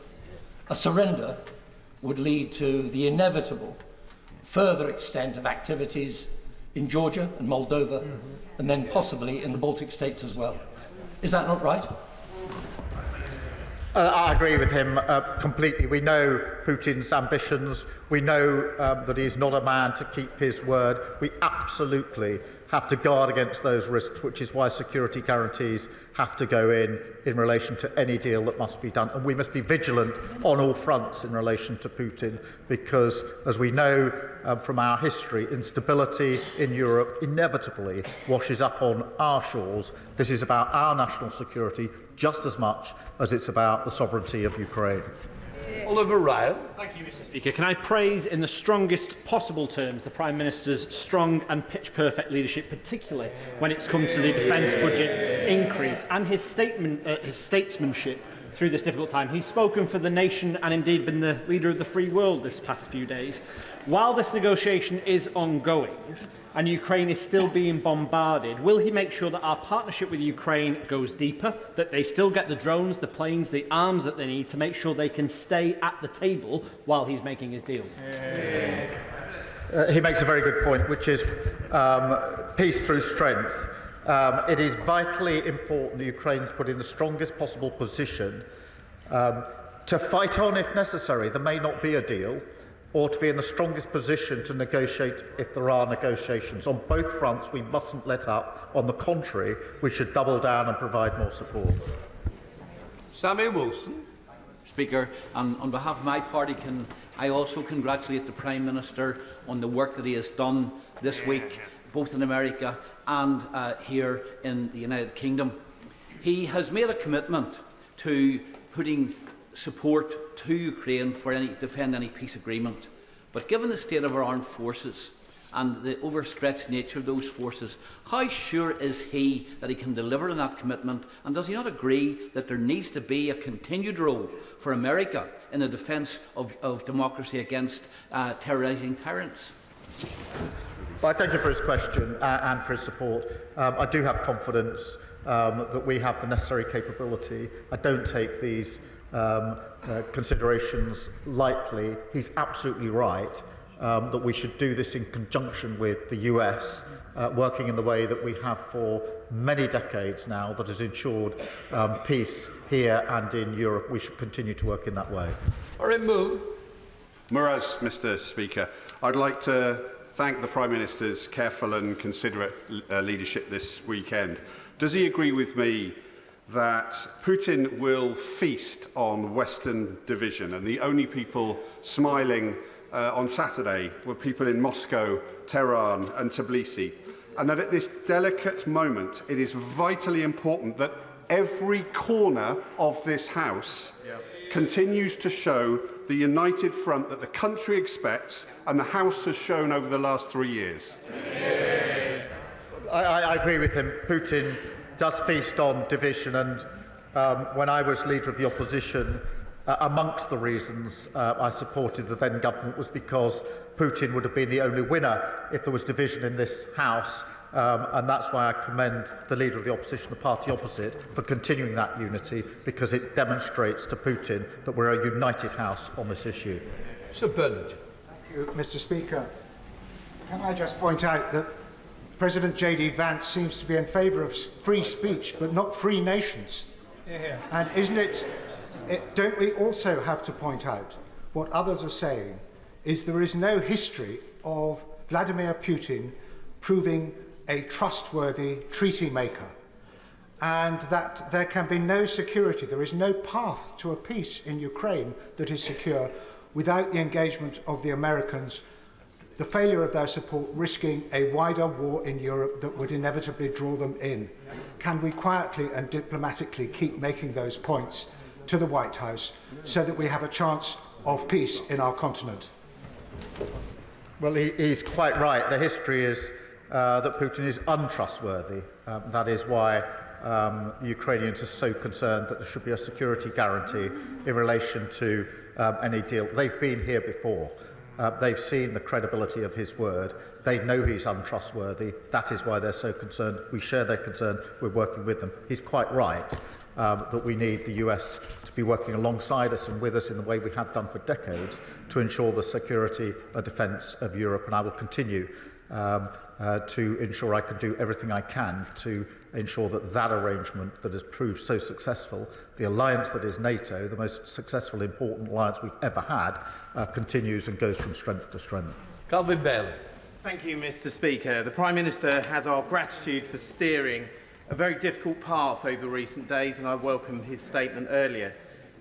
A surrender would lead to the inevitable further extent of activities in Georgia and Moldova, and then possibly in the Baltic states as well. Is that not right? I agree with him completely. We know Putin's ambitions. We know that he is not a man to keep his word. We absolutely have to guard against those risks, which is why security guarantees have to go in relation to any deal that must be done. And we must be vigilant on all fronts in relation to Putin, because, as we know from our history, instability in Europe inevitably washes up on our shores. This is about our national security just as much as it's about the sovereignty of Ukraine. Oliver Ryan. Thank you, Mr. Speaker. Can I praise in the strongest possible terms the Prime Minister's strong and pitch-perfect leadership, particularly when it's come to the defence budget increase, and his statesmanship through this difficult time. He's spoken for the nation and indeed been the leader of the free world this past few days. While this negotiation is ongoing and Ukraine is still being bombarded, will he make sure that our partnership with Ukraine goes deeper, that they still get the drones, the planes, the arms that they need to make sure they can stay at the table while he's making his deal? He makes a very good point, which is peace through strength. It is vitally important that Ukraine's put in the strongest possible position to fight on if necessary. There may not be a deal, or to be in the strongest position to negotiate if there are negotiations. On both fronts, we mustn't let up. On the contrary, we should double down and provide more support. Sammy Wilson. Speaker, and on behalf of my party, can I also congratulate the Prime Minister on the work that he has done this week, both in America and here in the United Kingdom. He has made a commitment to putting support to Ukraine for defend any peace agreement. But given the state of our armed forces and the overstretched nature of those forces, how sure is he that he can deliver on that commitment? And does he not agree that there needs to be a continued role for America in the defence of democracy against terrorising tyrants? Well, I thank you for his question and for his support. I do have confidence that we have the necessary capability. I don't take these considerations lightly. He's absolutely right that we should do this in conjunction with the US, working in the way that we have for many decades now, that has ensured peace here and in Europe. We should continue to work in that way. Muraz, Mr. Speaker, I'd like to thank the Prime Minister's careful and considerate leadership this weekend. Does he agree with me that Putin will feast on Western division, and the only people smiling on Saturday were people in Moscow, Tehran and Tbilisi, and that at this delicate moment it is vitally important that every corner of this House continues to show the united front that the country expects and the House has shown over the last 3 years. I agree with him. Putin does feast on division, and when I was leader of the opposition, amongst the reasons I supported the then government was because Putin would have been the only winner if there was division in this House, and that's why I commend the leader of the opposition, the party opposite, for continuing that unity, because it demonstrates to Putin that we're a united House on this issue. Sir Bernard. Thank you, Mr. Speaker. Can I just point out that President J.D. Vance seems to be in favour of free speech, but not free nations. And isn't it, don't we also have to point out what others are saying is there is no history of Vladimir Putin proving a trustworthy treaty maker, and that there can be no security, there is no path to a peace in Ukraine that is secure without the engagement of the Americans, the failure of their support risking a wider war in Europe that would inevitably draw them in. Can we quietly and diplomatically keep making those points to the White House so that we have a chance of peace in our continent? Well, he's quite right. The history is that Putin is untrustworthy. That is why the Ukrainians are so concerned that there should be a security guarantee in relation to any deal. They've been here before. They've seen the credibility of his word. They know he's untrustworthy. That is why they're so concerned. We share their concern. We're working with them. He's quite right that we need the US to be working alongside us and with us in the way we have done for decades to ensure the security and defence of Europe. And I will continue to ensure I can do everything I can to ensure that that arrangement that has proved so successful, the alliance that is NATO, the most successful, important alliance we've ever had, continues and goes from strength to strength. Calvin Bailey. Thank you, Mr. Speaker. The Prime Minister has our gratitude for steering a very difficult path over recent days, and I welcome his statement earlier.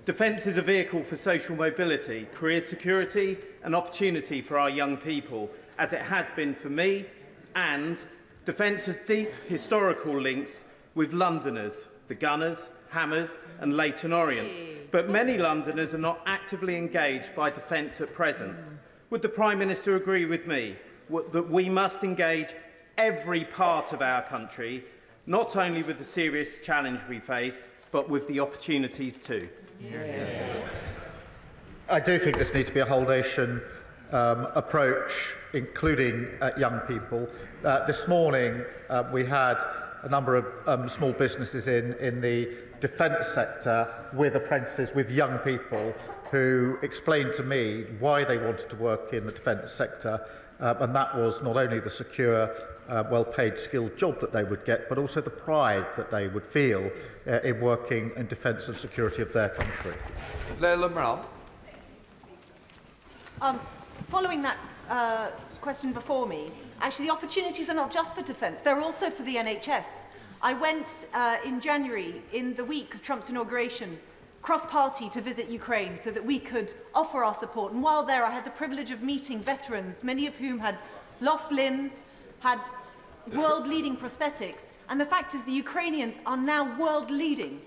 Defence is a vehicle for social mobility, career security and opportunity for our young people, as it has been for me, and defence has deep historical links with Londoners, the Gunners, Hammers and Leyton Orients. But many Londoners are not actively engaged by defence at present. Would the Prime Minister agree with me that we must engage every part of our country, not only with the serious challenge we face, but with the opportunities too? I do think this needs to be a whole-nation approach, including young people. This morning, we had a number of small businesses in the defence sector with apprentices, with young people who explained to me why they wanted to work in the defence sector, and that was not only the secure, well-paid, skilled job that they would get, but also the pride that they would feel in working in defence and security of their country. Leila Brown. Following that question before me, actually the opportunities are not just for defence, they're also for the NHS. I went in January, in the week of Trump's inauguration, cross-party to visit Ukraine so that we could offer our support. And while there, I had the privilege of meeting veterans, many of whom had lost limbs, had world-leading prosthetics. And the fact is the Ukrainians are now world-leading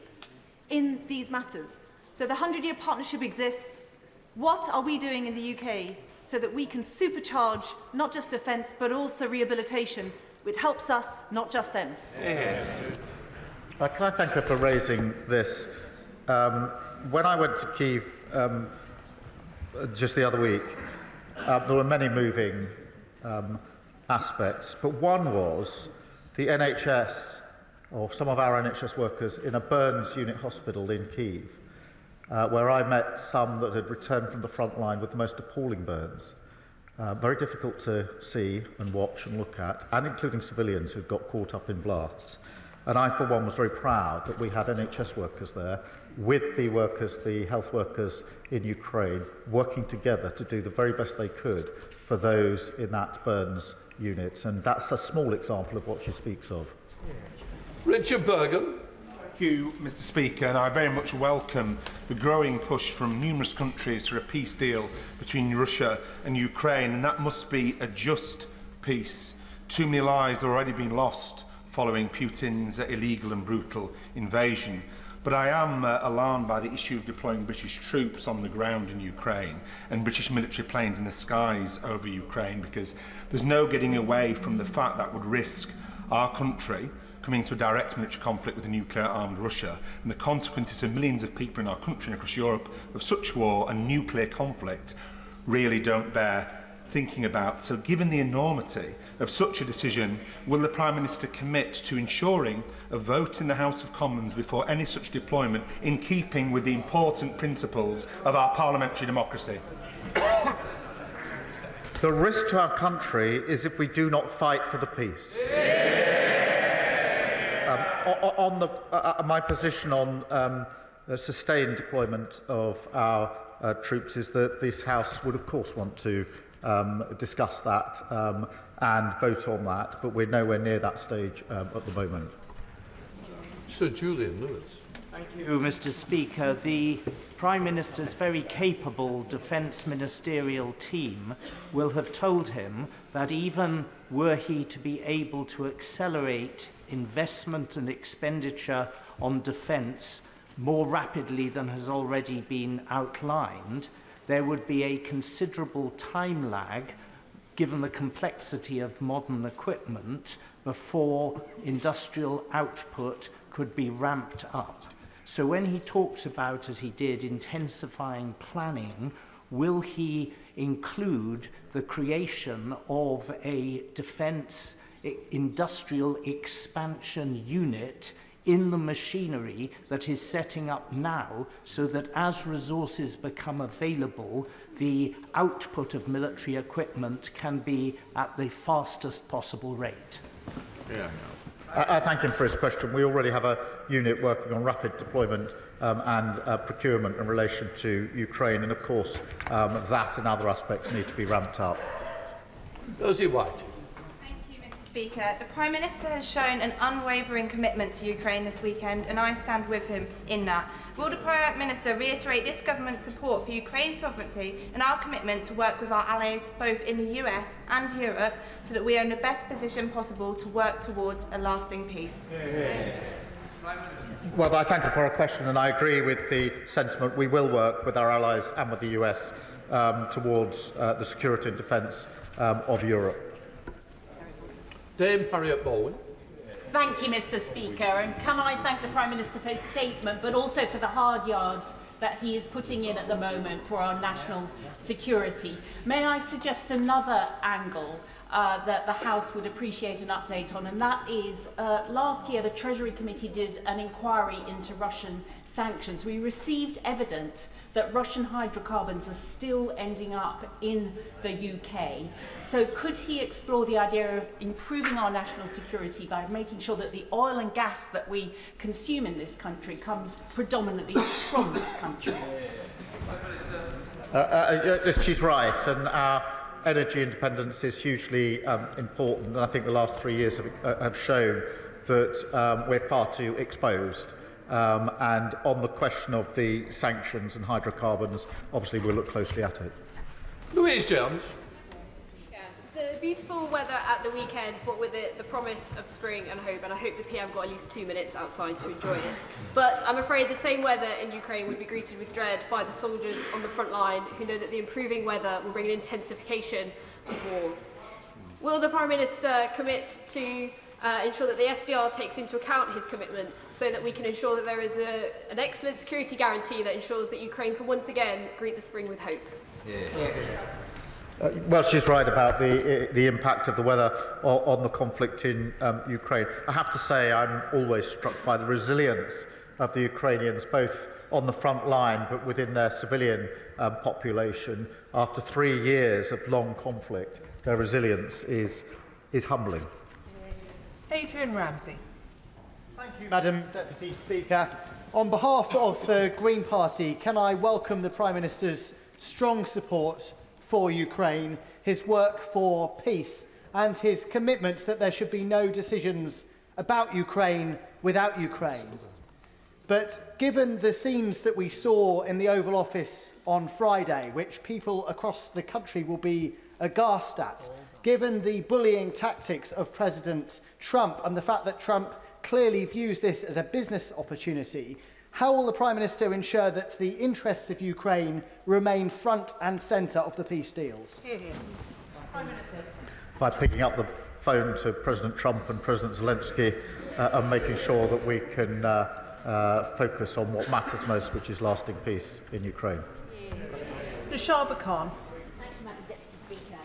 in these matters. So the 100-year partnership exists. What are we doing in the UK so that we can supercharge not just defence but also rehabilitation, which helps us, not just them? Can I thank her for raising this? When I went to Kyiv just the other week, there were many moving aspects, but one was the NHS, or some of our NHS workers, in a burns unit hospital in Kyiv, where I met some that had returned from the front line with the most appalling burns. Very difficult to see and watch and look at, and including civilians who'd got caught up in blasts. And I, for one, was very proud that we had NHS workers there with the workers, the health workers in Ukraine, working together to do the very best they could for those in that burns unit. And that's a small example of what she speaks of. Richard Bergen. Thank you, Mr. Speaker, and I very much welcome the growing push from numerous countries for a peace deal between Russia and Ukraine, and that must be a just peace. Too many lives have already been lost following Putin's illegal and brutal invasion. But I am alarmed by the issue of deploying British troops on the ground in Ukraine and British military planes in the skies over Ukraine, because there's no getting away from the fact that would risk our country coming to a direct military conflict with a nuclear-armed Russia, and the consequences for millions of people in our country and across Europe of such war and nuclear conflict really don't bear thinking about. So given the enormity of such a decision, will the Prime Minister commit to ensuring a vote in the House of Commons before any such deployment, in keeping with the important principles of our parliamentary democracy? The risk to our country is if we do not fight for the peace. My position on sustained deployment of our troops is that this House would of course want to discuss that and vote on that, but we're nowhere near that stage at the moment. Sir Julian Lewis. Thank you, Mr. Speaker. The Prime Minister's very capable Defence Ministerial team will have told him that even were he to be able to accelerate investment and expenditure on defence more rapidly than has already been outlined, there would be a considerable time lag, given the complexity of modern equipment, before industrial output could be ramped up. So when he talks about, as he did, intensifying planning, will he include the creation of a defence industrial expansion unit in the machinery that is setting up now, so that as resources become available, the output of military equipment can be at the fastest possible rate? I thank him for his question. We already have a unit working on rapid deployment and procurement in relation to Ukraine, and of course that and other aspects need to be ramped up. Rosie White. Speaker, the Prime Minister has shown an unwavering commitment to Ukraine this weekend, and I stand with him in that. Will the Prime Minister reiterate this government's support for Ukraine's sovereignty and our commitment to work with our allies both in the US and Europe so that we are in the best position possible to work towards a lasting peace? Well, I thank you for a question, and I agree with the sentiment. We will work with our allies and with the US towards the security and defence of Europe. Dame Harriet Bowen. Thank you, Mr. Speaker, and can I thank the Prime Minister for his statement, but also for the hard yards that he is putting in at the moment for our national security. May I suggest another angle that the House would appreciate an update on, and that is last year the Treasury Committee did an inquiry into Russian sanctions. We received evidence that Russian hydrocarbons are still ending up in the UK. So could he explore the idea of improving our national security by making sure that the oil and gas that we consume in this country comes predominantly from this country? She's right, and our energy independence is hugely important, and I think the last 3 years have shown that we're far too exposed. And on the question of the sanctions and hydrocarbons, obviously we'll look closely at it. Louise Jones. The beautiful weather at the weekend brought with it the promise of spring and hope, and I hope the PM got at least 2 minutes outside to enjoy it. But I'm afraid the same weather in Ukraine would be greeted with dread by the soldiers on the front line, who know that the improving weather will bring an intensification of war. Will the Prime Minister commit to ensure that the SDR takes into account his commitments, so that we can ensure that there is an excellent security guarantee that ensures that Ukraine can once again greet the spring with hope? Well, she's right about the impact of the weather on the conflict in Ukraine. I have to say I'm always struck by the resilience of the Ukrainians, both on the front line but within their civilian population. After 3 years of long conflict, their resilience is humbling. Adrian Ramsey. Thank you, Madam Deputy Speaker. On behalf of the Green Party, can I welcome the Prime Minister's strong support for Ukraine, his work for peace, and his commitment that there should be no decisions about Ukraine without Ukraine. But given the scenes that we saw in the Oval Office on Friday, which people across the country will be aghast at, given the bullying tactics of President Trump and the fact that Trump clearly views this as a business opportunity, how will the Prime Minister ensure that the interests of Ukraine remain front and centre of the peace deals? By picking up the phone to President Trump and President Zelensky and making sure that we can focus on what matters most, which is lasting peace in Ukraine. Nashaba Khan. Thank you, Madam Deputy Speaker.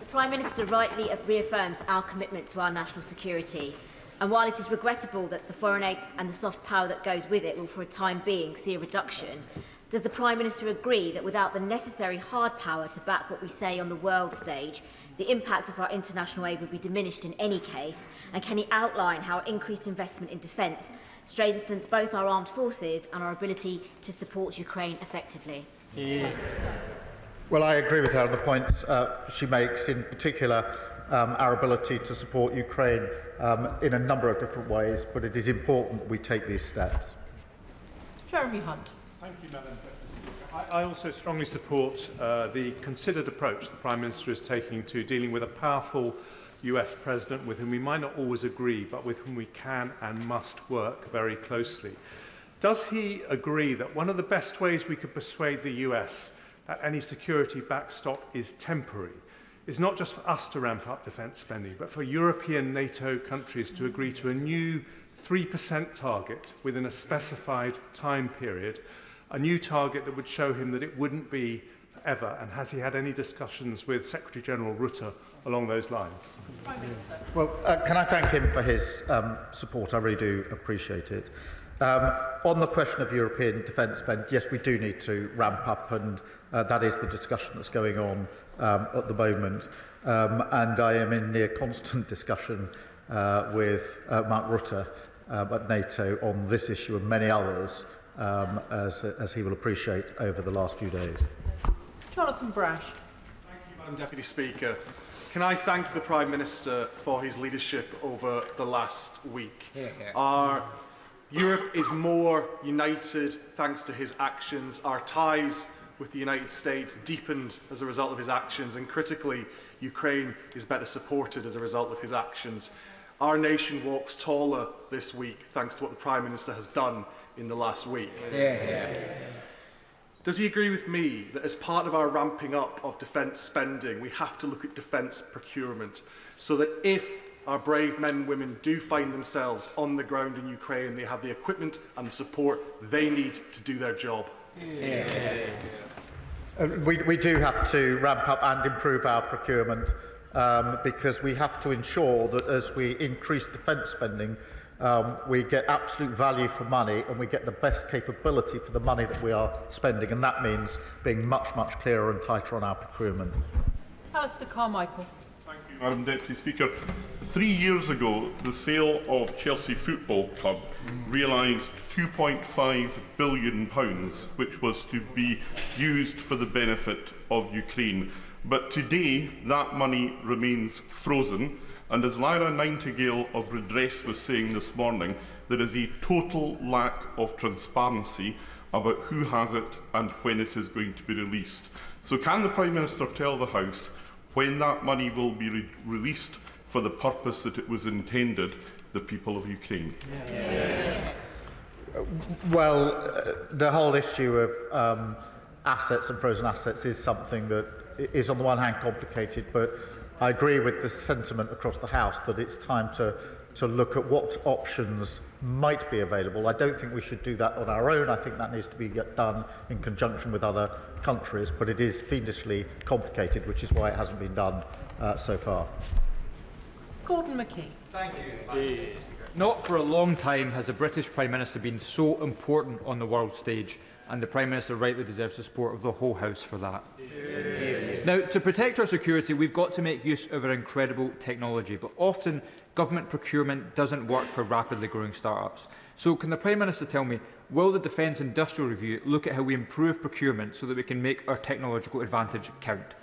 The Prime Minister rightly reaffirms our commitment to our national security. And while it is regrettable that the foreign aid and the soft power that goes with it will for a time being see a reduction, does the Prime Minister agree that without the necessary hard power to back what we say on the world stage, the impact of our international aid would be diminished in any case? And can he outline how increased investment in defence strengthens both our armed forces and our ability to support Ukraine effectively? Well, I agree with her on the points she makes, in particular our ability to support Ukraine in a number of different ways, but it is important that we take these steps. Jeremy Hunt. Thank you, Madam Speaker. I also strongly support the considered approach the Prime Minister is taking to dealing with a powerful US President with whom we might not always agree, but with whom we can and must work very closely. Does he agree that one of the best ways we could persuade the US that any security backstop is temporary is not just for us to ramp up defence spending, but for European NATO countries to agree to a new 3% target within a specified time period, a new target that would show him that it wouldn't be forever? And has he had any discussions with Secretary-General Rutte along those lines? Well, can I thank him for his support? I really do appreciate it. On the question of European defence spend, yes, we do need to ramp up, and that is the discussion that's going on at the moment. And I am in near constant discussion with Mark Rutte at NATO on this issue and many others, as he will appreciate over the last few days. Jonathan Brash. Thank you, Madam Deputy Speaker. Can I thank the Prime Minister for his leadership over the last week? Our Europe is more united thanks to his actions. Our ties with the United States deepened as a result of his actions, and critically, Ukraine is better supported as a result of his actions. Our nation walks taller this week thanks to what the Prime Minister has done in the last week. Does he agree with me that as part of our ramping up of defence spending, we have to look at defence procurement so that if our brave men and women do find themselves on the ground in Ukraine, they have the equipment and the support they need to do their job? We do have to ramp up and improve our procurement because we have to ensure that as we increase defence spending, we get absolute value for money and we get the best capability for the money that we are spending, and that means being much, much clearer and tighter on our procurement. Alistair Carmichael. Madam Deputy Speaker, 3 years ago, the sale of Chelsea Football Club realised £2.5 billion, which was to be used for the benefit of Ukraine. But today, that money remains frozen, and as Lyra Nightingale of Redress was saying this morning, there is a total lack of transparency about who has it and when it is going to be released. So can the Prime Minister tell the House when that money will be released for the purpose that it was intended, the people of Ukraine? Well, the whole issue of assets and frozen assets is something that is on the one hand complicated, but I agree with the sentiment across the House that it's time to look at what options might be available. I don't think we should do that on our own. I think that needs to be done in conjunction with other countries, but it is fiendishly complicated, which is why it hasn't been done so far. Gordon McKee. Thank you. Not for a long time has a British Prime Minister been so important on the world stage, and the Prime Minister rightly deserves the support of the whole House for that. Now, to protect our security, we've got to make use of our incredible technology, but often government procurement doesn't work for rapidly growing start-ups. So can the Prime Minister tell me, will the Defence Industrial Review look at how we improve procurement so that we can make our technological advantage count?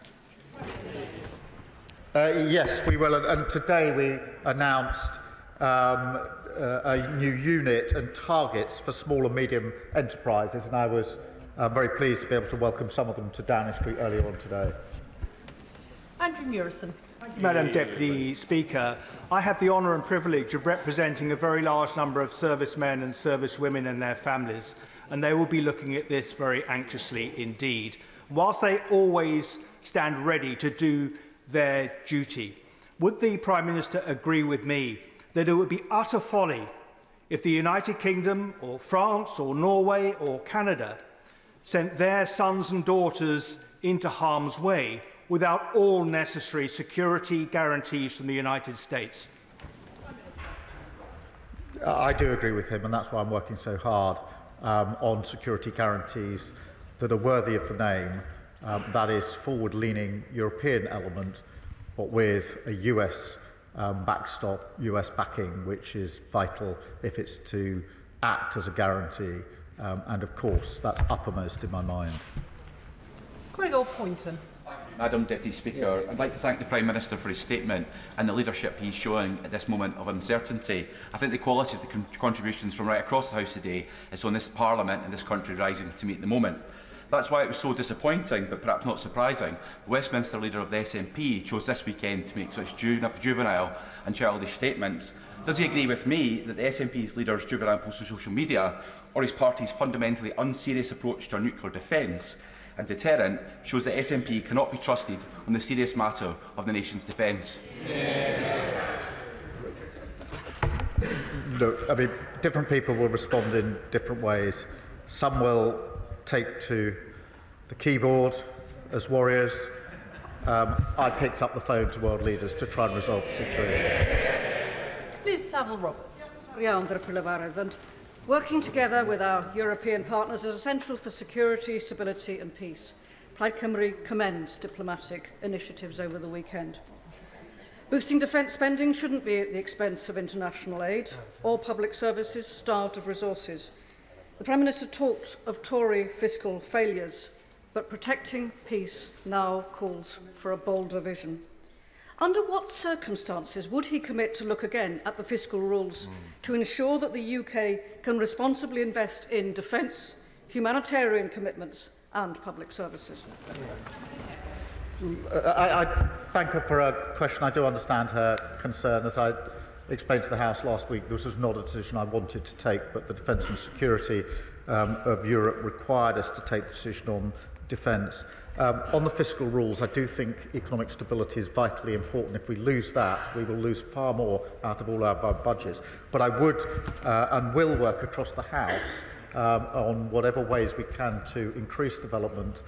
Yes, we will. And today we announced a new unit and targets for small and medium enterprises, and I was very pleased to be able to welcome some of them to Downing Street earlier on today. Andrew Murison. Madam Deputy Speaker, I have the honour and privilege of representing a very large number of servicemen and servicewomen and their families, and they will be looking at this very anxiously indeed. Whilst they always stand ready to do their duty, would the Prime Minister agree with me that it would be utter folly if the United Kingdom or France or Norway or Canada sent their sons and daughters into harm's way without all necessary security guarantees from the United States? I do agree with him, and that's why I'm working so hard on security guarantees that are worthy of the name. That is forward-leaning European element, but with a US backstop, US backing, which is vital if it's to act as a guarantee. And of course, that's uppermost in my mind. Gregor Poynton. Madam Deputy Speaker, I'd like to thank the Prime Minister for his statement and the leadership he's showing at this moment of uncertainty. I think the quality of the contributions from right across the House today is on this Parliament and this country rising to meet the moment. That's why it was so disappointing, but perhaps not surprising, the Westminster leader of the SNP chose this weekend to make such juvenile and childish statements. Does he agree with me that the SNP's leader's juvenile post on social media, or his party's fundamentally unserious approach to our nuclear defence and deterrent, shows that SNP cannot be trusted on the serious matter of the nation's defence? Look, I mean, different people will respond in different ways. Some will take to the keyboard as warriors. I picked up the phone to world leaders to try and resolve the situation. Liz Saville-Roberts. And working together with our European partners is essential for security, stability and peace. Plaid Cymru commends diplomatic initiatives over the weekend. Boosting defence spending shouldn't be at the expense of international aid or public services starved of resources. The Prime Minister talked of Tory fiscal failures, but protecting peace now calls for a bolder vision. Under what circumstances would he commit to look again at the fiscal rules to ensure that the UK can responsibly invest in defence, humanitarian commitments and public services? I thank her for her question. I do understand her concern. As I explained to the House last week, this was not a decision I wanted to take, but the defence and security of Europe required us to take the decision on defence. On the fiscal rules, I do think economic stability is vitally important. If we lose that, we will lose far more out of all our budgets. But I would and will work across the House on whatever ways we can to increase development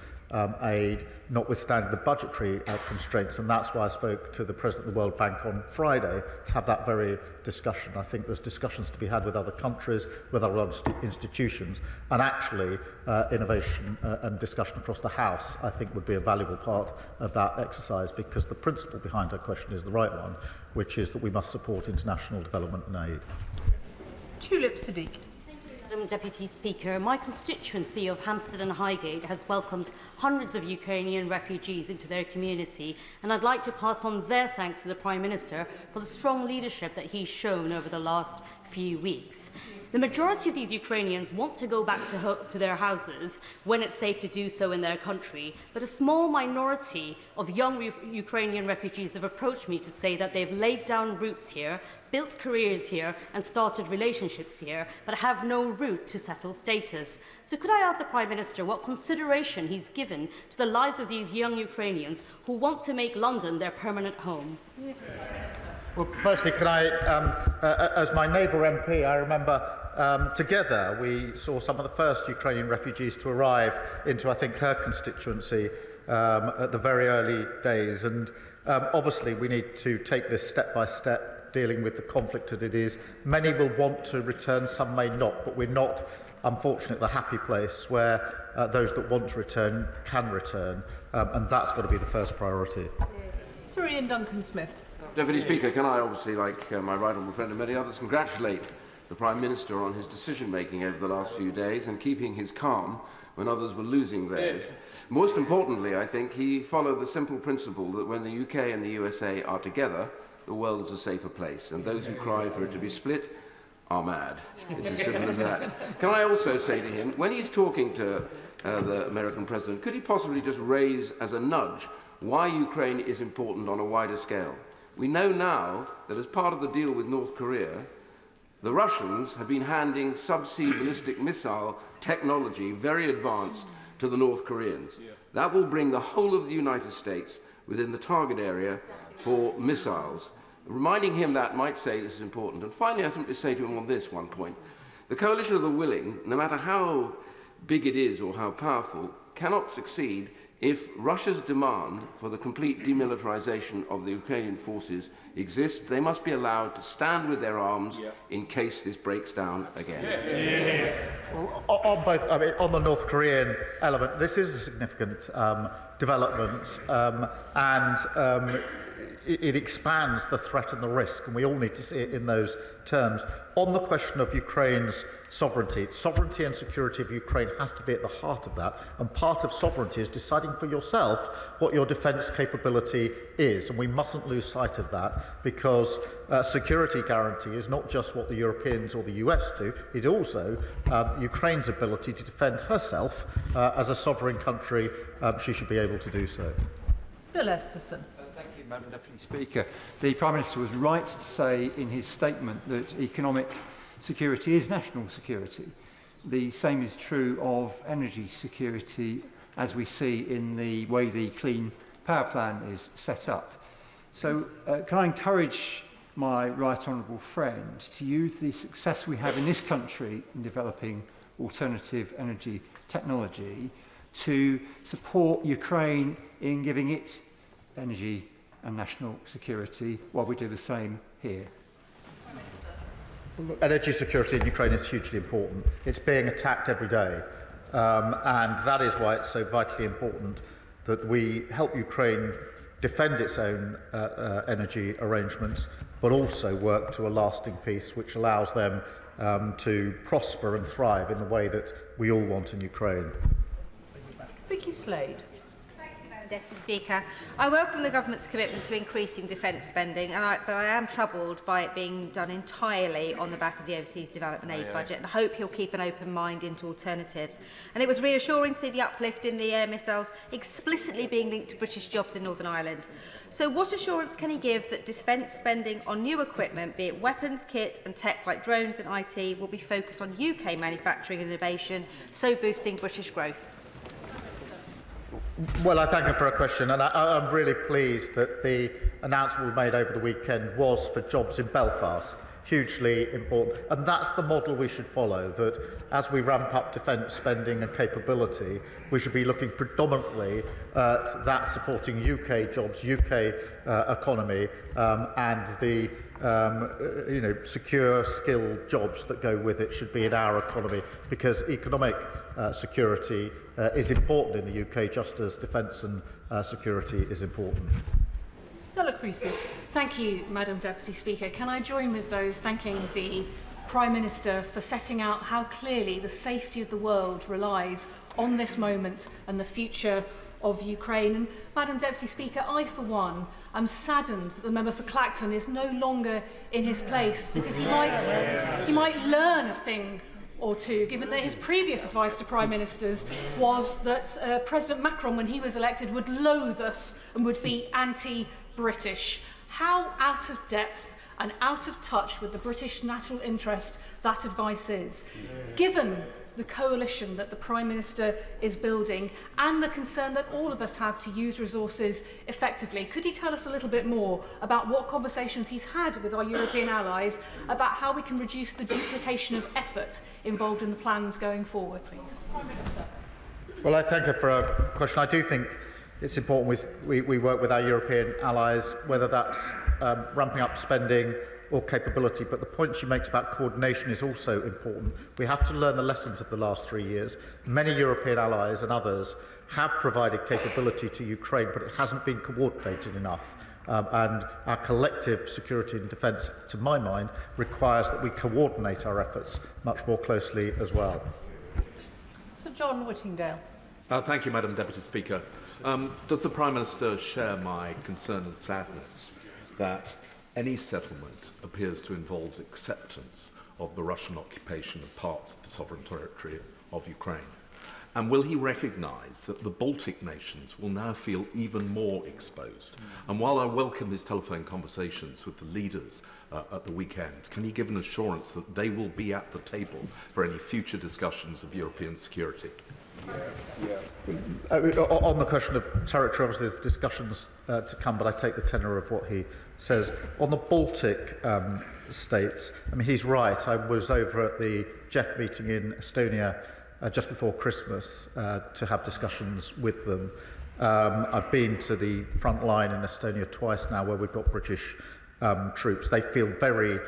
aid, notwithstanding the budgetary constraints, and that's why I spoke to the President of the World Bank on Friday to have that very discussion. I think there's discussions to be had with other countries, with other institutions, and actually innovation and discussion across the House, I think, would be a valuable part of that exercise, because the principle behind her question is the right one, which is that we must support international development and aid. Tulip Siddiq. Madam Deputy Speaker, my constituency of Hampstead and Highgate has welcomed hundreds of Ukrainian refugees into their community, and I'd like to pass on their thanks to the Prime Minister for the strong leadership that he's shown over the last few weeks. The majority of these Ukrainians want to go back to their houses when it's safe to do so in their country, but a small minority of young Ukrainian refugees have approached me to say that they've laid down roots here, built careers here and started relationships here, but have no route to settled status. So could I ask the Prime Minister what consideration he's given to the lives of these young Ukrainians who want to make London their permanent home? Well, firstly, can I, as my neighbour MP, I remember together we saw some of the first Ukrainian refugees to arrive into, I think, her constituency at the very early days. And obviously we need to take this step by step, dealing with the conflict that it is. Many will want to return, some may not, but we're not, unfortunately, at the happy place where those that want to return can return, and that's got to be the first priority. Sir Ian Duncan-Smith. Deputy Speaker, can I obviously, like my right honourable friend and many others, congratulate the Prime Minister on his decision-making over the last few days and keeping his calm when others were losing theirs. Most importantly, I think he followed the simple principle that when the UK and the USA are together, the world is a safer place, and those who cry for it to be split are mad. It's as simple as that. Can I also say to him, when he's talking to the American president, could he possibly just raise as a nudge why Ukraine is important on a wider scale? We know now that as part of the deal with North Korea, the Russians have been handing subsea ballistic missile technology, very advanced, to the North Koreans. That will bring the whole of the United States within the target area for missiles. Reminding him that might say this is important. And finally, I simply say to him on this one point, the coalition of the willing, no matter how big it is or how powerful, cannot succeed if Russia's demand for the complete demilitarization of the Ukrainian forces exists. They must be allowed to stand with their arms in case this breaks down again. Well, on the North Korean element, this is a significant development, and it expands the threat and the risk, and we all need to see it in those terms. On the question of Ukraine's sovereignty and security of Ukraine has to be at the heart of that, and part of sovereignty is deciding for yourself what your defence capability is, and we mustn't lose sight of that, because security guarantee is not just what the Europeans or the US do, it also Ukraine's ability to defend herself as a sovereign country. She should be able to do so. Bill Esterson. Madam Deputy Speaker. The Prime Minister was right to say in his statement that economic security is national security. The same is true of energy security, as we see in the way the Clean Power Plan is set up. So can I encourage my right honourable friend to use the success we have in this country in developing alternative energy technology to support Ukraine in giving it energy and national security, while we do the same here? Energy security in Ukraine is hugely important. It's being attacked every day, and that is why it's so vitally important that we help Ukraine defend its own energy arrangements, but also work to a lasting peace which allows them to prosper and thrive in the way that we all want in Ukraine. Vicky Slade. Deputy Speaker, I welcome the Government's commitment to increasing defence spending, but I am troubled by it being done entirely on the back of the Overseas Development Aid budget, and I hope he'll keep an open mind into alternatives. And it was reassuring to see the uplift in the air missiles explicitly being linked to British jobs in Northern Ireland. So what assurance can he give that defence spending on new equipment, be it weapons, kit and tech like drones and IT, will be focused on UK manufacturing and innovation, so boosting British growth? Well, I thank her for her question, and I'm really pleased that the announcement we made over the weekend was for jobs in Belfast. Hugely important, and that's the model we should follow, that as we ramp up defence spending and capability, we should be looking predominantly at that supporting UK jobs, UK economy, and the secure, skilled jobs that go with it should be in our economy, because economic security is important in the UK, just as defence and security is important. Stella Creasy. Thank you, Madam Deputy Speaker. Can I join with those thanking the Prime Minister for setting out how clearly the safety of the world relies on this moment and the future of Ukraine. And Madam Deputy Speaker, I for one am saddened that the member for Clacton is no longer in his place, because he might learn a thing or two, given that his previous advice to Prime Ministers was that President Macron, when he was elected, would loathe us and would be anti-British. How out of depth and out of touch with the British national interest that advice is, given the coalition that the Prime Minister is building and the concern that all of us have to use resources effectively. Could he tell us a little bit more about what conversations he's had with our European allies about how we can reduce the duplication of effort involved in the plans going forward, please? Prime Minister. Well, I thank her for her question. I do think it's important we work with our European allies, whether that's ramping up spending or capability, but the point she makes about coordination is also important. We have to learn the lessons of the last 3 years. Many European allies and others have provided capability to Ukraine, but it hasn't been coordinated enough. And our collective security and defence, to my mind, requires that we coordinate our efforts much more closely as well. Sir John Whittingdale. Thank you, Madam Deputy Speaker. Does the Prime Minister share my concern and sadness that any settlement appears to involve acceptance of the Russian occupation of parts of the sovereign territory of Ukraine? And will he recognise that the Baltic nations will now feel even more exposed? And while I welcome his telephone conversations with the leaders at the weekend, can he give an assurance that they will be at the table for any future discussions of European security? On the question of territory, obviously there's discussions to come, but I take the tenor of what he says. On the Baltic states, I mean, he's right. I was over at the GEF meeting in Estonia just before Christmas to have discussions with them. I've been to the front line in Estonia twice now where we've got British troops. They feel very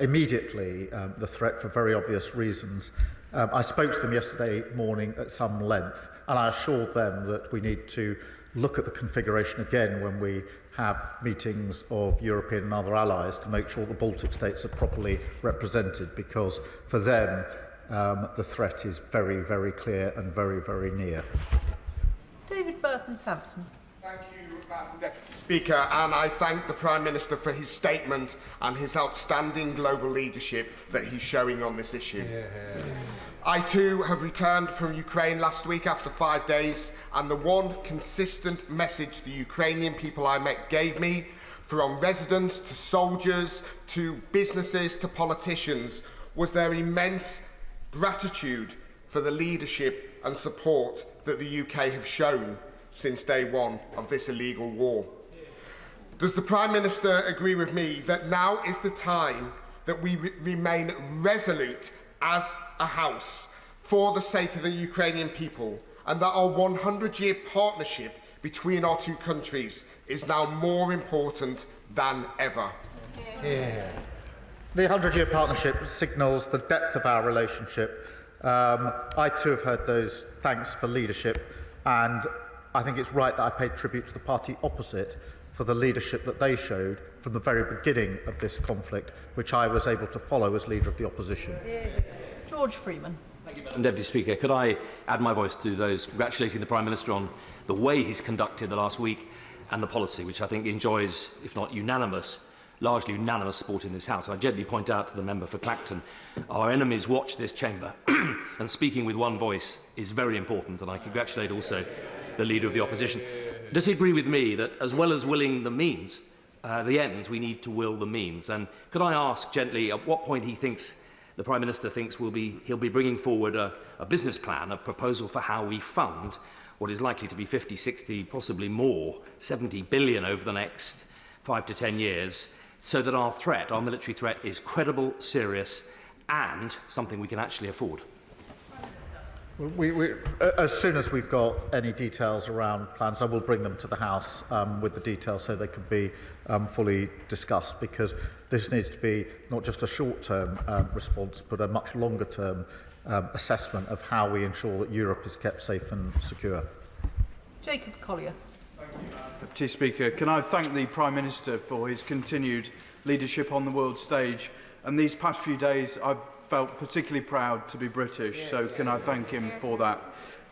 immediately the threat for very obvious reasons. I spoke to them yesterday morning at some length, and I assured them that we need to look at the configuration again when we have meetings of European and other allies to make sure the Baltic states are properly represented, because for them the threat is very, very clear and very, very near. David Burton-Sampson. Thank you, Madam Deputy Speaker, and I thank the Prime Minister for his statement and his outstanding global leadership that he's showing on this issue. I too have returned from Ukraine last week after 5 days, and the one consistent message the Ukrainian people I met gave me, from residents to soldiers to businesses to politicians, was their immense gratitude for the leadership and support that the UK have shown since day one of this illegal war. Does the Prime Minister agree with me that now is the time that we remain resolute as a House for the sake of the Ukrainian people, and that our 100-year partnership between our two countries is now more important than ever? The 100-year partnership signals the depth of our relationship. I too have heard those thanks for leadership, and I think it's right that I paid tribute to the party opposite for the leadership that they showed from the very beginning of this conflict, which I was able to follow as leader of the opposition. George Freeman. Thank you, Madam Deputy Speaker. Could I add my voice to those congratulating the Prime Minister on the way he's conducted the last week and the policy, which I think enjoys, if not unanimous, largely unanimous support in this House. I gently point out to the member for Clacton, our enemies watch this chamber, and speaking with one voice is very important, and I congratulate also the Leader of the Opposition. Does he agree with me that as well as willing the means, the ends, we need to will the means? And could I ask gently at what point he thinks, the Prime Minister thinks he'll be bringing forward a business plan, a proposal for how we fund what is likely to be 50, 60, possibly more, 70 billion over the next 5 to 10 years, so that our threat, our military threat, is credible, serious, and something we can actually afford? As soon as we've got any details around plans, I will bring them to the House with the details so they can be fully discussed, because this needs to be not just a short-term response, but a much longer-term assessment of how we ensure that Europe is kept safe and secure. Jacob Collier. Deputy Speaker, can I thank the Prime Minister for his continued leadership on the world stage? And these past few days I've felt particularly proud to be British, so can I thank him for that?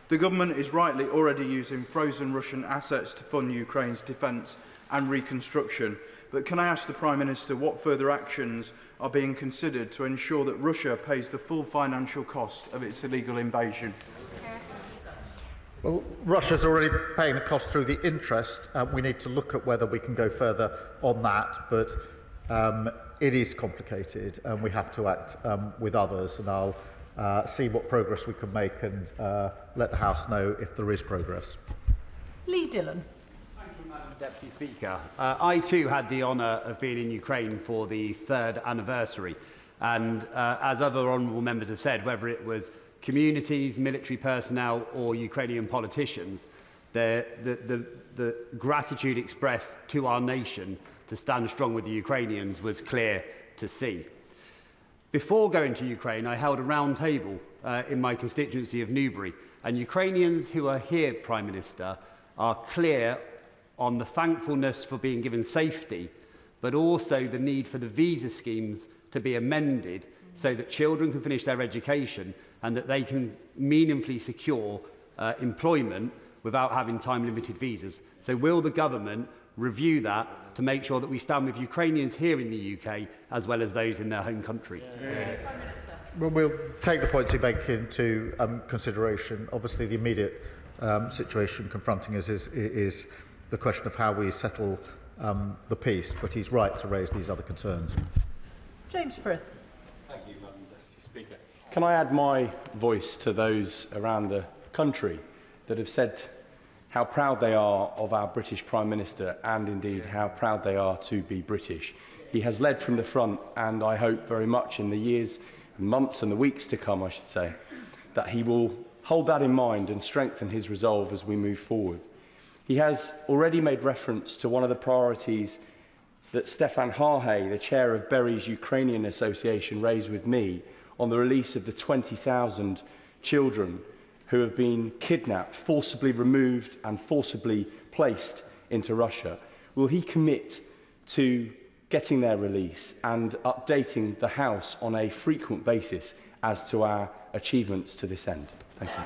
The government is rightly already using frozen Russian assets to fund Ukraine's defence and reconstruction. But can I ask the Prime Minister what further actions are being considered to ensure that Russia pays the full financial cost of its illegal invasion? Well, Russia's already paying the cost through the interest. We need to look at whether we can go further on that, but it is complicated and we have to act with others, and I'll see what progress we can make and let the House know if there is progress. Lee Dillon. Thank you, Madam Deputy Speaker. I too had the honour of being in Ukraine for the 3rd anniversary, and as other honourable members have said, whether it was communities, military personnel or Ukrainian politicians, the gratitude expressed to our nation to stand strong with the Ukrainians was clear to see. Before going to Ukraine, I held a round table in my constituency of Newbury, and Ukrainians who are here, Prime Minister, are clear on the thankfulness for being given safety, but also the need for the visa schemes to be amended so that children can finish their education and that they can meaningfully secure employment without having time-limited visas. So will the government review that to make sure that we stand with Ukrainians here in the UK as well as those in their home country. Well, we'll take the points you make into consideration. Obviously, the immediate situation confronting us is the question of how we settle the peace, but he's right to raise these other concerns. James Frith. Thank you, Madam Deputy Speaker. Can I add my voice to those around the country that have said how proud they are of our British Prime Minister and indeed how proud they are to be British. He has led from the front, and I hope very much in the years, months and the weeks to come, I should say, that he will hold that in mind and strengthen his resolve as we move forward. He has already made reference to one of the priorities that Stefan Harhe, the chair of Berry's Ukrainian Association, raised with me on the release of the 20,000 children who have been kidnapped, forcibly removed and forcibly placed into Russia. Will he commit to getting their release and updating the House on a frequent basis as to our achievements to this end? Thank you.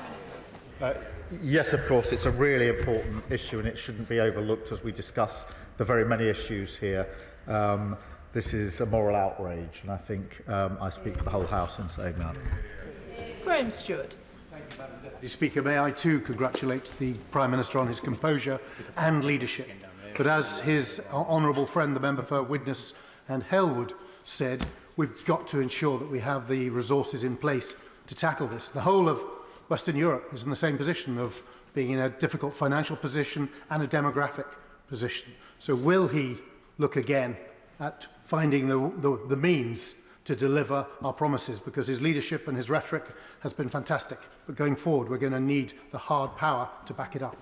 Yes, of course, it's a really important issue and it shouldn't be overlooked as we discuss the very many issues here. This is a moral outrage, and I think I speak for the whole House in saying that. Graham Stewart. Deputy Speaker, may I too congratulate the Prime Minister on his composure and leadership. But as his honourable friend, the member for Widnes and Halewood, said, we've got to ensure that we have the resources in place to tackle this. The whole of Western Europe is in the same position of being in a difficult financial position and a demographic position. So will he look again at finding the means to deliver our promises, because his leadership and his rhetoric has been fantastic. But going forward, we're going to need the hard power to back it up.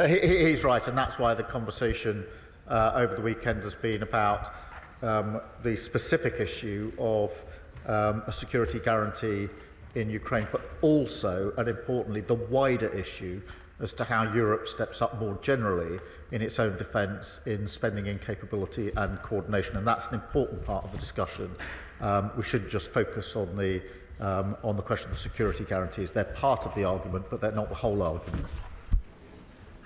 He's right, and that's why the conversation over the weekend has been about the specific issue of a security guarantee in Ukraine, but also, and importantly, the wider issue as to how Europe steps up more generally in its own defence, in spending in capability and coordination, and that's an important part of the discussion. We shouldn't just focus on the question of the security guarantees. They're part of the argument, but they're not the whole argument.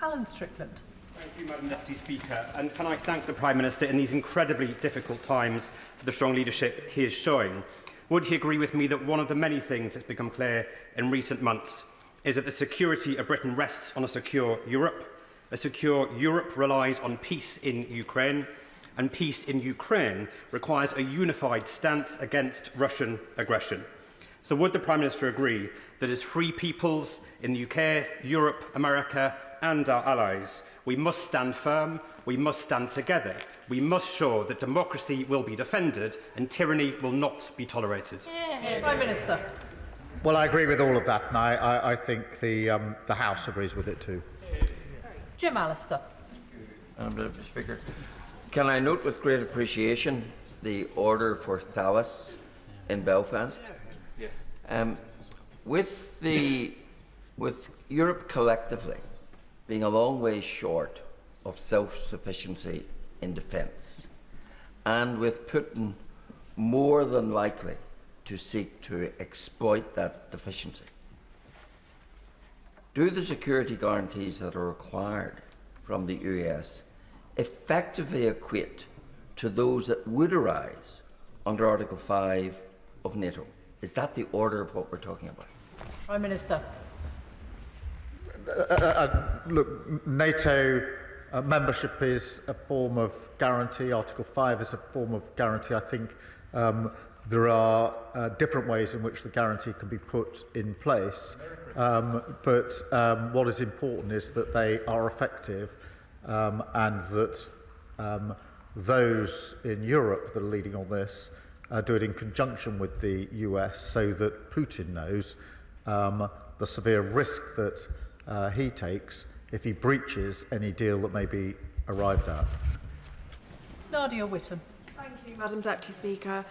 Alan Strickland. Thank you, Madam Deputy Speaker, and can I thank the Prime Minister in these incredibly difficult times for the strong leadership he is showing. Would he agree with me that one of the many things that's become clear in recent months is that the security of Britain rests on a secure Europe? A secure Europe relies on peace in Ukraine, and peace in Ukraine requires a unified stance against Russian aggression. So would the Prime Minister agree that as free peoples in the UK, Europe, America and our allies, we must stand firm, we must stand together, we must show that democracy will be defended and tyranny will not be tolerated? Prime Minister. Well, I agree with all of that, and I think the House agrees with it too. Jim Allister. Madam Deputy Speaker, can I note with great appreciation the order for Thalas in Belfast? Yes. With Europe collectively being a long way short of self-sufficiency in defence, and with Putin more than likely to seek to exploit that deficiency, do the security guarantees that are required from the US effectively equate to those that would arise under Article 5 of NATO? Is that the order of what we're talking about? Prime Minister. Look, NATO membership is a form of guarantee. Article 5 is a form of guarantee. I think there are different ways in which the guarantee can be put in place, but what is important is that they are effective and that those in Europe that are leading on this do it in conjunction with the US, so that Putin knows the severe risk that he takes if he breaches any deal that may be arrived at. Nadia Whittam. Thank you, Madam Deputy Speaker.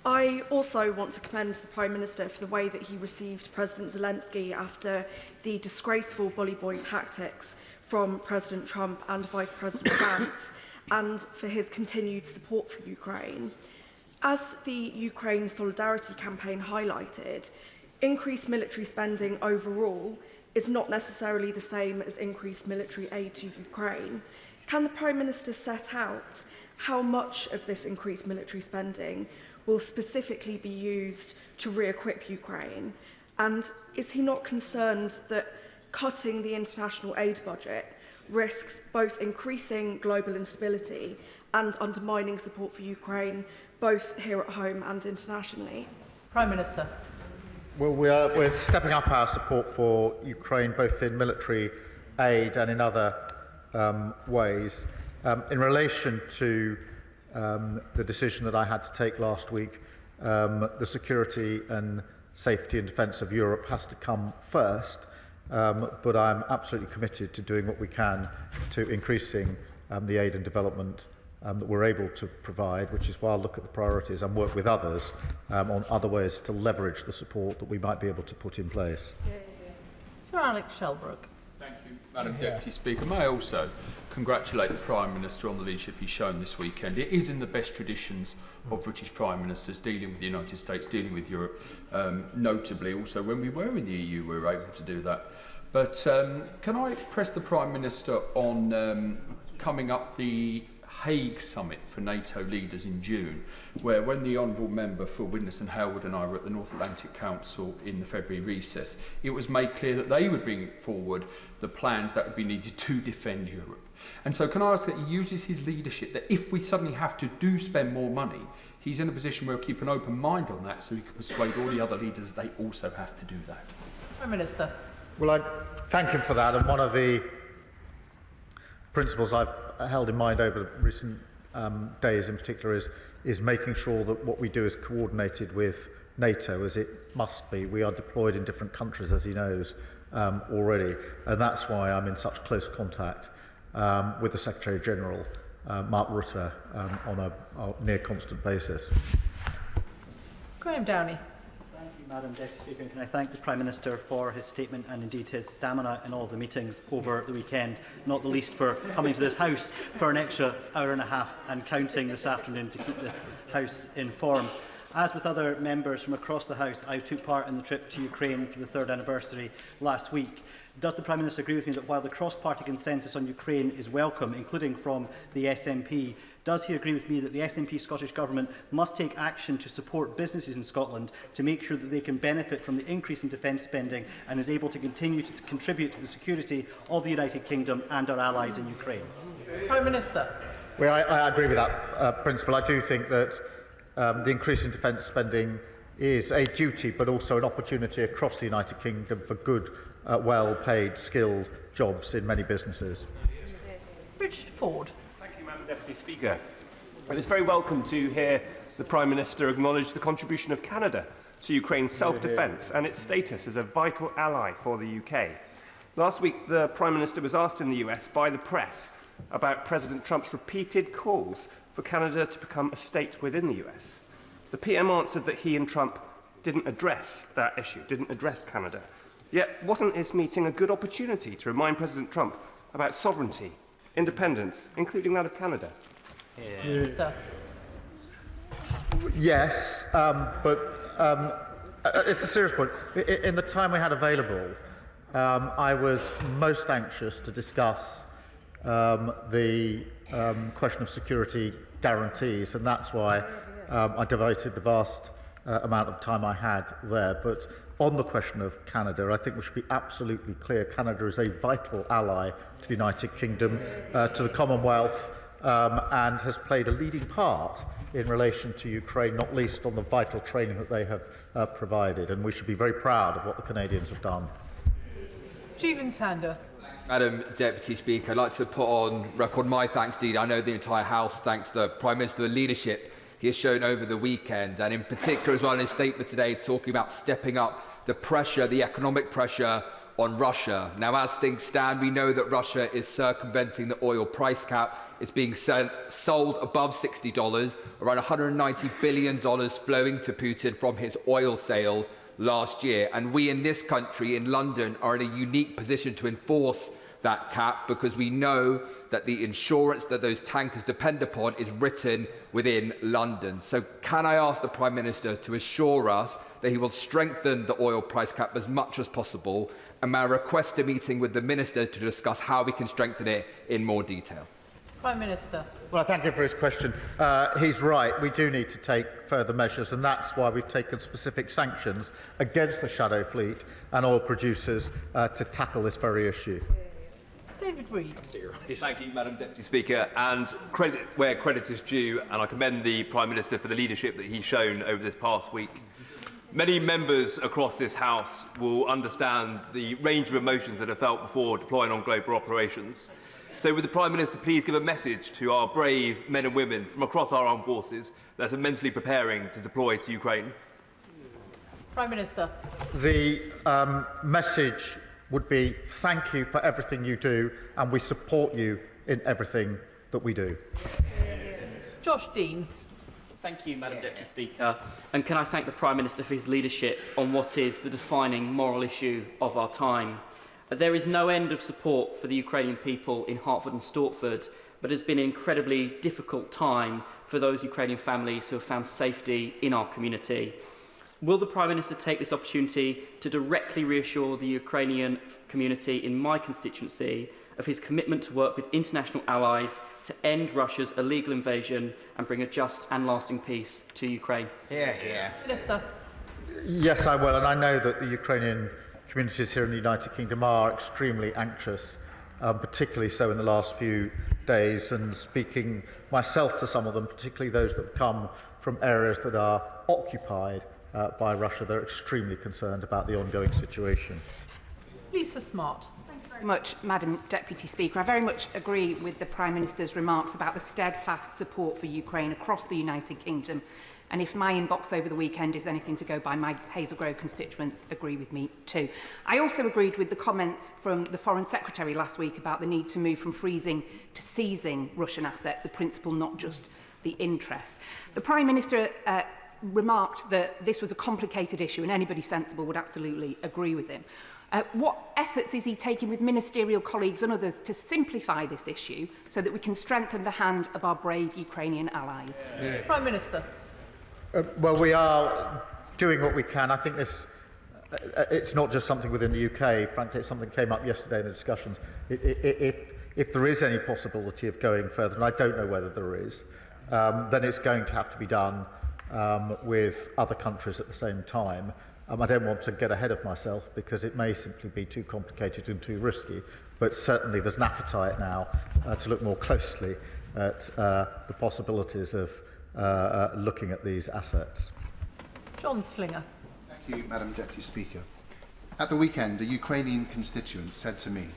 I also want to commend the Prime Minister for the way that he received President Zelensky after the disgraceful bully boy tactics from President Trump and Vice President Vance, and for his continued support for Ukraine. As the Ukraine Solidarity Campaign highlighted, increased military spending overall is not necessarily the same as increased military aid to Ukraine. Can the Prime Minister set out how much of this increased military spending will specifically be used to re-equip Ukraine? And is he not concerned that cutting the international aid budget risks both increasing global instability and undermining support for Ukraine, both here at home and internationally? Prime Minister. Well, we're stepping up our support for Ukraine, both in military aid and in other ways. In relation to the decision that I had to take last week, the security and safety and defence of Europe has to come first, but I'm absolutely committed to doing what we can to increasing the aid and development that we're able to provide, which is why I'll look at the priorities and work with others on other ways to leverage the support that we might be able to put in place. Sir Alex Shelbrooke. Thank you, Madam Deputy Speaker. May I also congratulate the Prime Minister on the leadership he's shown this weekend. It is in the best traditions of British Prime Ministers dealing with the United States, dealing with Europe, notably also when we were in the EU we were able to do that. But can I press the Prime Minister on coming up the Hague summit for NATO leaders in June, where when the Honourable Member for Widnes and Howard and I were at the North Atlantic Council in the February recess, it was made clear that they would bring forward the plans that would be needed to defend Europe. And so can I ask that he uses his leadership, that if we suddenly have to spend more money, he's in a position where he'll keep an open mind on that so he can persuade all the other leaders they also have to do that. Prime Minister. Well, I thank him for that, and one of the principles I've held in mind over recent days in particular is making sure that what we do is coordinated with NATO, as it must be. We are deployed in different countries, as he knows, already, and that's why I'm in such close contact with the Secretary-General, Mark Rutte, on a near constant basis. Graham Downey. Thank you, Madam Deputy Speaker. And can I thank the Prime Minister for his statement and indeed his stamina in all of the meetings over the weekend, not the least for coming to this House for an extra hour and a half and counting this afternoon to keep this House informed. As with other members from across the House, I took part in the trip to Ukraine for the 3rd anniversary last week. Does the Prime Minister agree with me that while the cross-party consensus on Ukraine is welcome, including from the SNP, does he agree with me that the SNP Scottish Government must take action to support businesses in Scotland to make sure that they can benefit from the increase in defence spending and is able to continue to contribute to the security of the United Kingdom and our allies in Ukraine? Prime Minister. Well, I agree with that principle. I do think that the increase in defence spending is a duty but also an opportunity across the United Kingdom for good, well-paid, skilled jobs in many businesses. Richard Ford. Thank you, Madam Deputy Speaker. It was very welcome to hear the Prime Minister acknowledge the contribution of Canada to Ukraine's self-defence and its status as a vital ally for the UK. Last week, the Prime Minister was asked in the US by the press about President Trump's repeated calls for Canada to become a state within the US. The PM answered that he and Trump didn't address that issue, didn't address Canada. Yet, wasn't this meeting a good opportunity to remind President Trump about sovereignty, independence, including that of Canada? Yes, but it's a serious point. In the time we had available, I was most anxious to discuss the question of security guarantees, and that's why I devoted the vast amount of time I had there. But on the question of Canada, I think we should be absolutely clear. Canada is a vital ally to the United Kingdom, to the Commonwealth, and has played a leading part in relation to Ukraine, not least on the vital training that they have provided. And we should be very proud of what the Canadians have done. Jeevan Sander. Madam Deputy Speaker, I'd like to put on record my thanks indeed. I know the entire House thanks the Prime Minister for the leadership he has shown over the weekend, and in particular as well in his statement today talking about stepping up the pressure, the economic pressure on Russia. Now, as things stand, we know that Russia is circumventing the oil price cap. It's being sold above $60, around $190 billion flowing to Putin from his oil sales last year. And we in this country, in London, are in a unique position to enforce that cap because we know that the insurance that those tankers depend upon is written within London. So can I ask the Prime Minister to assure us that he will strengthen the oil price cap as much as possible, and may I request a meeting with the Minister to discuss how we can strengthen it in more detail? Prime Minister. Well, I thank him for his question. He's right. We do need to take further measures, and that's why we've taken specific sanctions against the shadow fleet and oil producers to tackle this very issue. David Reid. Thank you, Madam Deputy Speaker. And credit where credit is due, and I commend the Prime Minister for the leadership that he's shown over this past week. Many members across this House will understand the range of emotions that are felt before deploying on global operations. So would the Prime Minister please give a message to our brave men and women from across our armed forces that are mentally preparing to deploy to Ukraine? Prime Minister. The message would be thank you for everything you do, and we support you in everything that we do. Josh Dean. Thank you, Madam Deputy Speaker. And can I thank the Prime Minister for his leadership on what is the defining moral issue of our time. There is no end of support for the Ukrainian people in Hertford and Stortford, but it has been an incredibly difficult time for those Ukrainian families who have found safety in our community. Will the Prime Minister take this opportunity to directly reassure the Ukrainian community in my constituency of his commitment to work with international allies to end Russia's illegal invasion and bring a just and lasting peace to Ukraine? Minister. Yes, I will, and I know that the Ukrainian communities here in the United Kingdom are extremely anxious, particularly so in the last few days, and speaking myself to some of them, particularly those that have come from areas that are occupied by Russia, they're extremely concerned about the ongoing situation. Lisa Smart. Thank you very much, Madam Deputy Speaker. I very much agree with the Prime Minister's remarks about the steadfast support for Ukraine across the United Kingdom. And if my inbox over the weekend is anything to go by, my Hazel Grove constituents agree with me too. I also agreed with the comments from the Foreign Secretary last week about the need to move from freezing to seizing Russian assets, the principle, not just the interest. The Prime Minister remarked that this was a complicated issue, and anybody sensible would absolutely agree with him. What efforts is he taking with ministerial colleagues and others to simplify this issue so that we can strengthen the hand of our brave Ukrainian allies? Prime Minister. Well, we are doing what we can. I think this, it's not just something within the UK. Frankly, it's something that came up yesterday in the discussions. If there is any possibility of going further, and I don't know whether there is, then it's going to have to be done with other countries at the same time. I don't want to get ahead of myself because it may simply be too complicated and too risky, but certainly there's an appetite now to look more closely at the possibilities of looking at these assets. John Slinger. Thank you, Madam Deputy Speaker. At the weekend, a Ukrainian constituent said to me,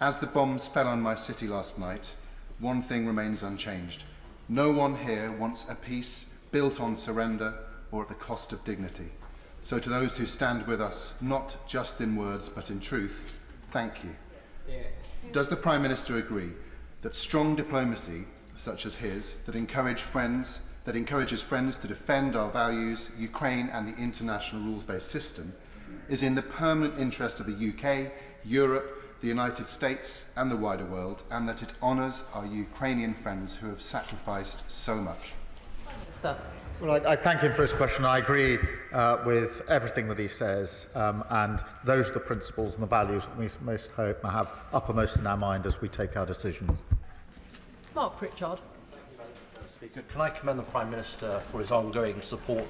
"As the bombs fell on my city last night, one thing remains unchanged. No one here wants a peace built on surrender or at the cost of dignity. So to those who stand with us, not just in words but in truth, thank you." Does the Prime Minister agree that strong diplomacy, such as his, that encourages friends to defend our values, Ukraine and the international rules-based system, is in the permanent interest of the UK, Europe, the United States and the wider world, and that it honours our Ukrainian friends who have sacrificed so much? Minister. Well, I thank him for his question. I agree with everything that he says, and those are the principles and the values that we most hope to have uppermost in our mind as we take our decisions. Mark Pritchard. Speaker, can I commend the Prime Minister for his ongoing support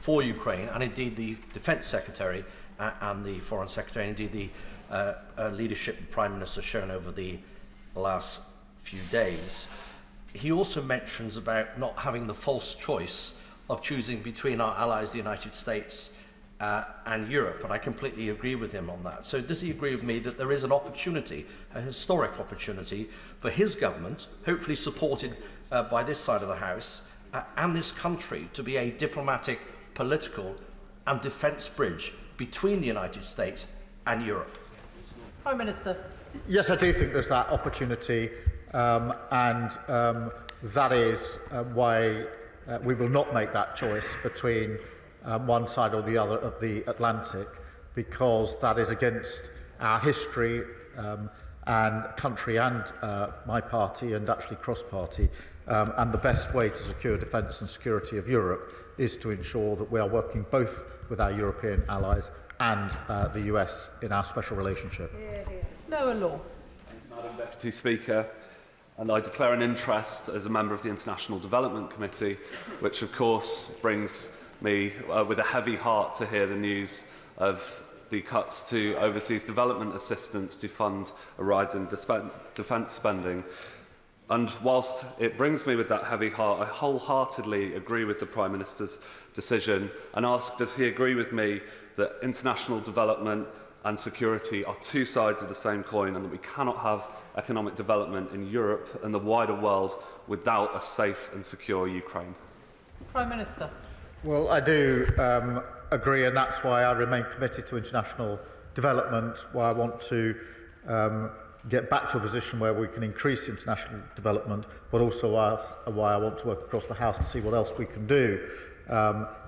for Ukraine, and indeed the Defence Secretary and the Foreign Secretary, and indeed the leadership the Prime Minister has shown over the last few days. He also mentions about not having the false choice of choosing between our allies, the United States and Europe, and I completely agree with him on that. So does he agree with me that there is an opportunity, a historic opportunity, for his government, hopefully supported by this side of the House, and this country to be a diplomatic, political and defence bridge between the United States and Europe? Prime Minister. Yes, I do think there's that opportunity, and that is why we will not make that choice between one side or the other of the Atlantic, because that is against our history, and country and my party and actually cross-party. And the best way to secure defence and security of Europe is to ensure that we are working both with our European allies and the US in our special relationship. Noah Law. Madam Deputy Speaker, and I declare an interest as a member of the International Development Committee, which of course brings me with a heavy heart to hear the news of the cuts to overseas development assistance to fund a rise in defence spending. And whilst it brings me with that heavy heart, I wholeheartedly agree with the Prime Minister's decision and ask, does he agree with me that international development and security are two sides of the same coin, and that we cannot have economic development in Europe and the wider world without a safe and secure Ukraine? Prime Minister. Well, I do agree, and that's why I remain committed to international development, why I want to get back to a position where we can increase international development, but also why I want to work across the House to see what else we can do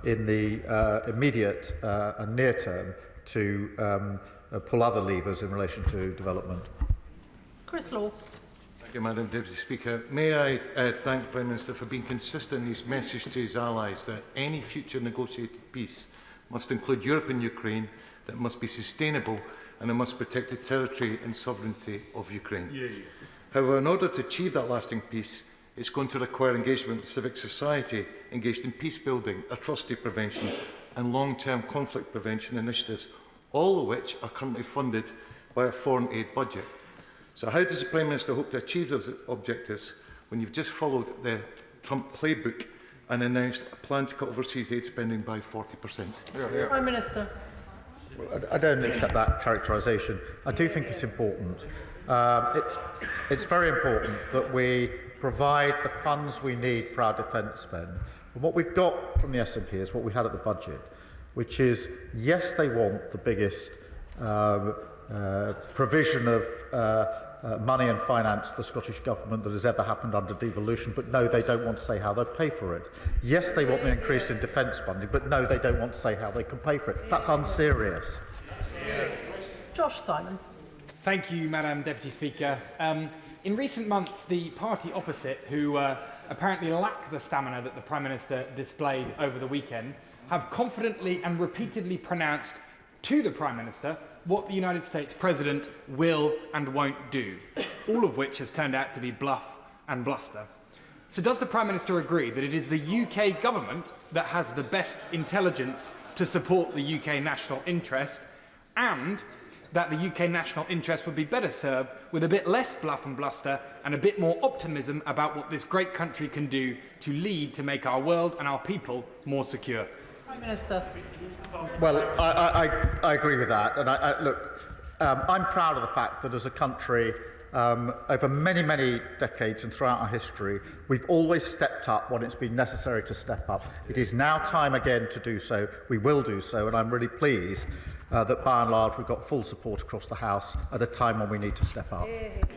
in the immediate and near term to pull other levers in relation to development. Chris Law. Thank you, Madam Deputy Speaker. May I thank the Prime Minister for being consistent in his message to his allies that any future negotiated peace must include Europe and Ukraine, that must be sustainable, and it must protect the territory and sovereignty of Ukraine. However, in order to achieve that lasting peace, it's going to require engagement with civic society engaged in peace building, atrocity prevention and long-term conflict prevention initiatives, all of which are currently funded by a foreign aid budget. So how does the Prime Minister hope to achieve those objectives when you've just followed the Trump playbook and announced a plan to cut overseas aid spending by 40%? Prime Minister. I don't accept that characterisation. I do think it's important. It's very important that we provide the funds we need for our defence spend. And what we've got from the SNP is what we had at the budget, which is, yes, they want the biggest provision of money and finance to the Scottish Government that has ever happened under devolution, but no, they don't want to say how they pay for it. Yes, they want the increase in defence funding, but no, they don't want to say how they can pay for it. That's unserious. Josh Simons. Thank you, Madam Deputy Speaker. In recent months, the party opposite, who apparently lack the stamina that the Prime Minister displayed over the weekend, have confidently and repeatedly pronounced to the Prime Minister what the United States President will and won't do, all of which has turned out to be bluff and bluster. So does the Prime Minister agree that it is the UK government that has the best intelligence to support the UK national interest, and that the UK national interest would be better served with a bit less bluff and bluster and a bit more optimism about what this great country can do to lead to make our world and our people more secure? Prime Minister. Well, I agree with that. And look, I'm proud of the fact that as a country, over many, many decades and throughout our history, we've always stepped up when it's been necessary to step up. It is now time again to do so. We will do so, and I'm really pleased that by and large we've got full support across the House at a time when we need to step up.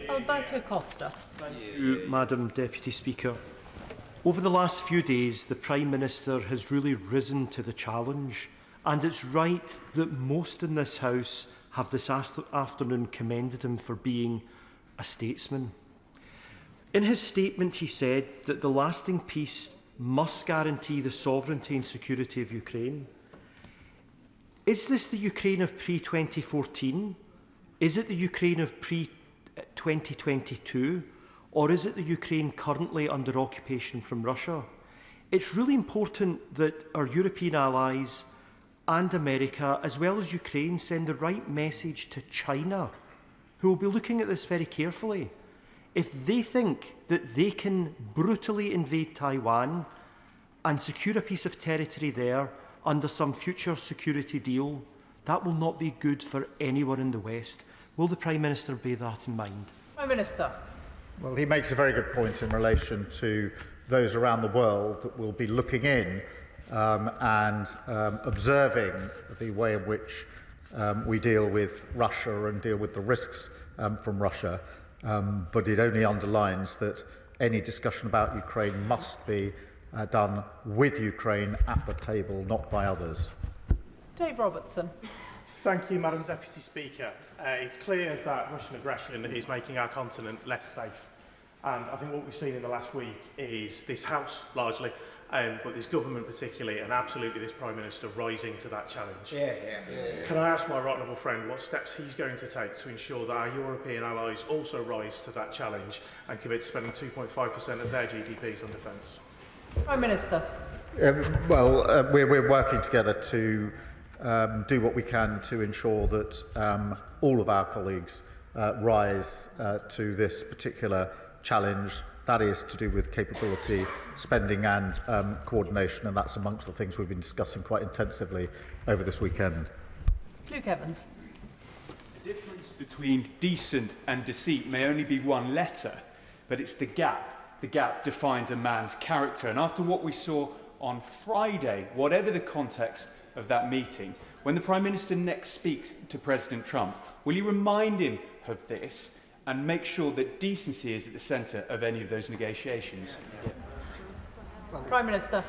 Alberto Costa. Thank you, Madam Deputy Speaker. Over the last few days, the Prime Minister has really risen to the challenge, and it's right that most in this House have this afternoon commended him for being a statesman. In his statement, he said that the lasting peace must guarantee the sovereignty and security of Ukraine. Is this the Ukraine of pre-2014? Is it the Ukraine of pre-2022? Or is it the Ukraine currently under occupation from Russia? It's really important that our European allies and America, as well as Ukraine, send the right message to China, who will be looking at this very carefully. If they think that they can brutally invade Taiwan and secure a piece of territory there under some future security deal, that will not be good for anyone in the West. Will the Prime Minister bear that in mind? Prime Minister. Well, he makes a very good point in relation to those around the world that will be looking in and observing the way in which we deal with Russia and deal with the risks from Russia. But it only underlines that any discussion about Ukraine must be done with Ukraine at the table, not by others. Dave Robertson. Thank you, Madam Deputy Speaker. It's clear that Russian aggression is making our continent less safe. And I think what we've seen in the last week is this House, largely, but this government particularly, and absolutely this Prime Minister rising to that challenge. Can I ask my right honourable friend what steps he's going to take to ensure that our European allies also rise to that challenge and commit to spending 2.5% of their GDPs on defence? Prime Minister. We're working together to do what we can to ensure that all of our colleagues rise to this particular challenge. That is to do with capability, spending and coordination, and that's amongst the things we've been discussing quite intensively over this weekend. Luke Evans. The difference between decent and deceit may only be one letter, but it's the gap. The gap defines a man's character, and after what we saw on Friday, whatever the context of that meeting, when the Prime Minister next speaks to President Trump, will you remind him of this and make sure that decency is at the centre of any of those negotiations? Prime Minister.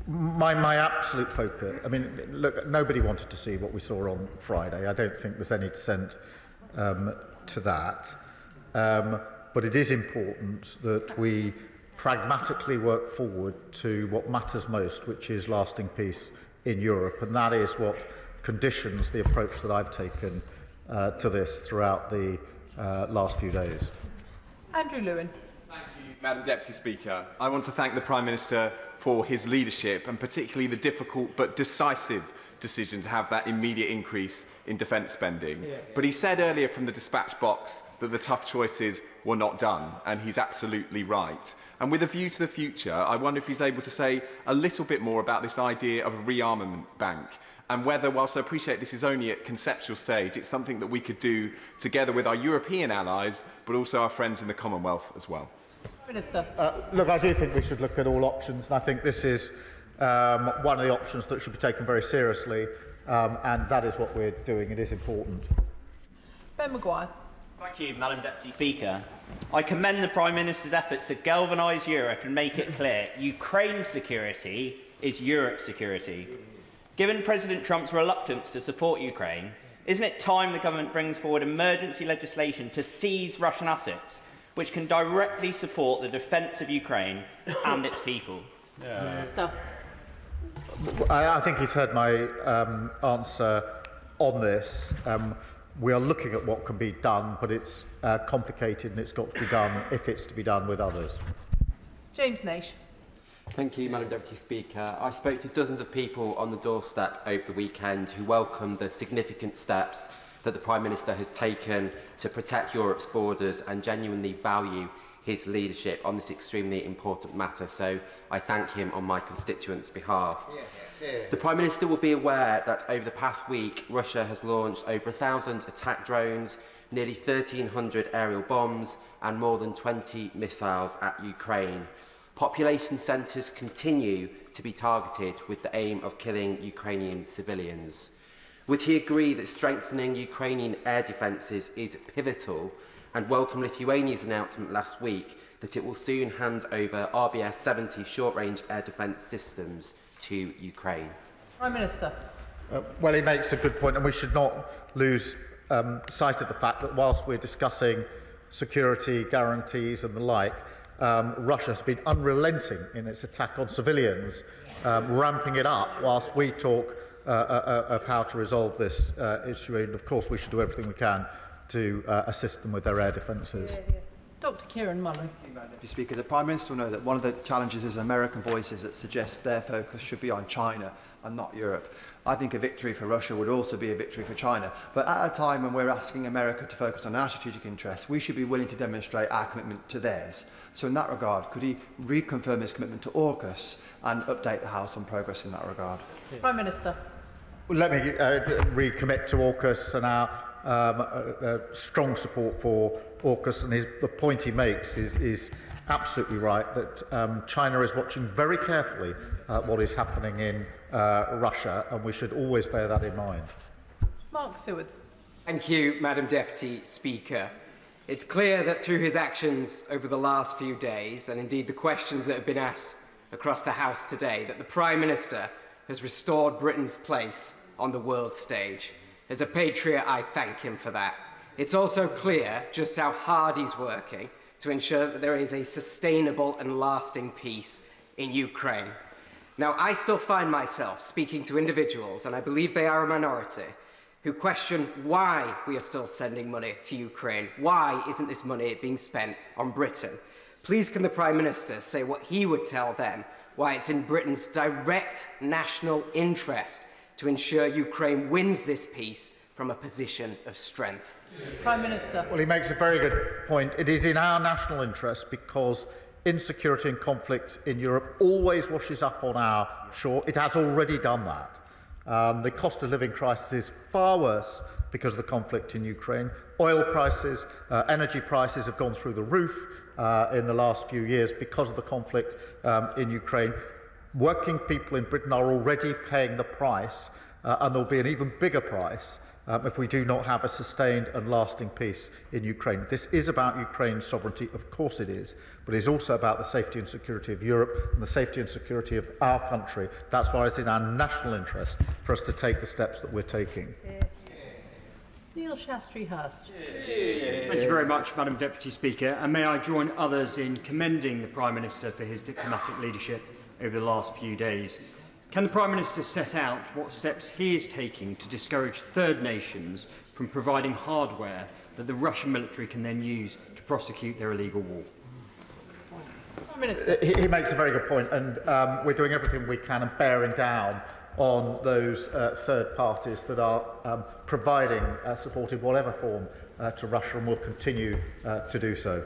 My absolute focus, I mean, look, nobody wanted to see what we saw on Friday. I don't think there's any dissent to that. But it is important that we pragmatically work forward to what matters most, which is lasting peace in Europe. And that is what conditions the approach that I've taken to this throughout the last few days. Andrew Lewin. Thank you, Madam Deputy Speaker. I want to thank the Prime Minister for his leadership and particularly the difficult but decisive decision to have that immediate increase in defence spending. But he said earlier from the dispatch box that the tough choices were not done, and he's absolutely right. And with a view to the future, I wonder if he's able to say a little bit more about this idea of a rearmament bank, and whether, whilst I appreciate this is only at conceptual stage, it's something that we could do together with our European allies, but also our friends in the Commonwealth as well. Minister. Look, I do think we should look at all options, and I think this is one of the options that should be taken very seriously, and that is what we're doing. It is important. Ben Maguire. Thank you, Madam Deputy Speaker. I commend the Prime Minister's efforts to galvanise Europe and make it clear Ukraine's security is Europe's security. Given President Trump's reluctance to support Ukraine, isn't it time the government brings forward emergency legislation to seize Russian assets, which can directly support the defence of Ukraine and its people? Minister. I think he's heard my answer on this. We are looking at what can be done, but it's complicated and it's got to be done if it's to be done with others. James Naish. Thank you, Madam Deputy Speaker. I spoke to dozens of people on the doorstep over the weekend who welcomed the significant steps that the Prime Minister has taken to protect Europe's borders and genuinely value his leadership on this extremely important matter. So I thank him on my constituents' behalf. The Prime Minister will be aware that over the past week, Russia has launched over 1,000 attack drones, nearly 1,300 aerial bombs and more than 20 missiles at Ukraine. Population centres continue to be targeted with the aim of killing Ukrainian civilians. Would he agree that strengthening Ukrainian air defences is pivotal, and welcome Lithuania's announcement last week that it will soon hand over RBS-70 short-range air defence systems to Ukraine? Prime Minister. Well, he makes a good point, and we should not lose sight of the fact that whilst we're discussing security guarantees and the like, Russia has been unrelenting in its attack on civilians, ramping it up whilst we talk of how to resolve this issue. And of course, we should do everything we can to assist them with their air defences. Dr. Kieran Mullen. Deputy Speaker, the Prime Minister will know that one of the challenges is American voices that suggest their focus should be on China and not Europe. I think a victory for Russia would also be a victory for China. But at a time when we're asking America to focus on our strategic interests, we should be willing to demonstrate our commitment to theirs. So in that regard, could he reconfirm his commitment to AUKUS and update the House on progress in that regard? Prime Minister. Well, let me recommit to AUKUS and our strong support for AUKUS, and the point he makes is absolutely right, that China is watching very carefully what is happening in Russia, and we should always bear that in mind. Mark Sewards. Thank you, Madam Deputy Speaker. It's clear that through his actions over the last few days, and indeed the questions that have been asked across the House today, that the Prime Minister has restored Britain's place on the world stage. As a patriot, I thank him for that. It's also clear just how hard he's working to ensure that there is a sustainable and lasting peace in Ukraine. Now, I still find myself speaking to individuals, and I believe they are a minority, who question why we are still sending money to Ukraine. Why isn't this money being spent on Britain? Please can the Prime Minister say what he would tell them, why it's in Britain's direct national interest to ensure Ukraine wins this peace from a position of strength. Prime Minister. Well, he makes a very good point. It is in our national interest because insecurity and conflict in Europe always washes up on our shore. It has already done that. The cost of living crisis is far worse because of the conflict in Ukraine. Oil prices, energy prices have gone through the roof in the last few years because of the conflict in Ukraine. Working people in Britain are already paying the price, and there'll be an even bigger price if we do not have a sustained and lasting peace in Ukraine. This is about Ukraine's sovereignty, of course it is, but it is also about the safety and security of Europe and the safety and security of our country. That's why it's in our national interest for us to take the steps that we're taking. Neil Shastri-Hurst. Thank you very much, Madam Deputy Speaker, and may I join others in commending the Prime Minister for his diplomatic leadership over the last few days. Can the Prime Minister set out what steps he is taking to discourage third nations from providing hardware that the Russian military can then use to prosecute their illegal war? Prime Minister. He makes a very good point, and we're doing everything we can and bearing down on those third parties that are providing support in whatever form to Russia, and will continue to do so.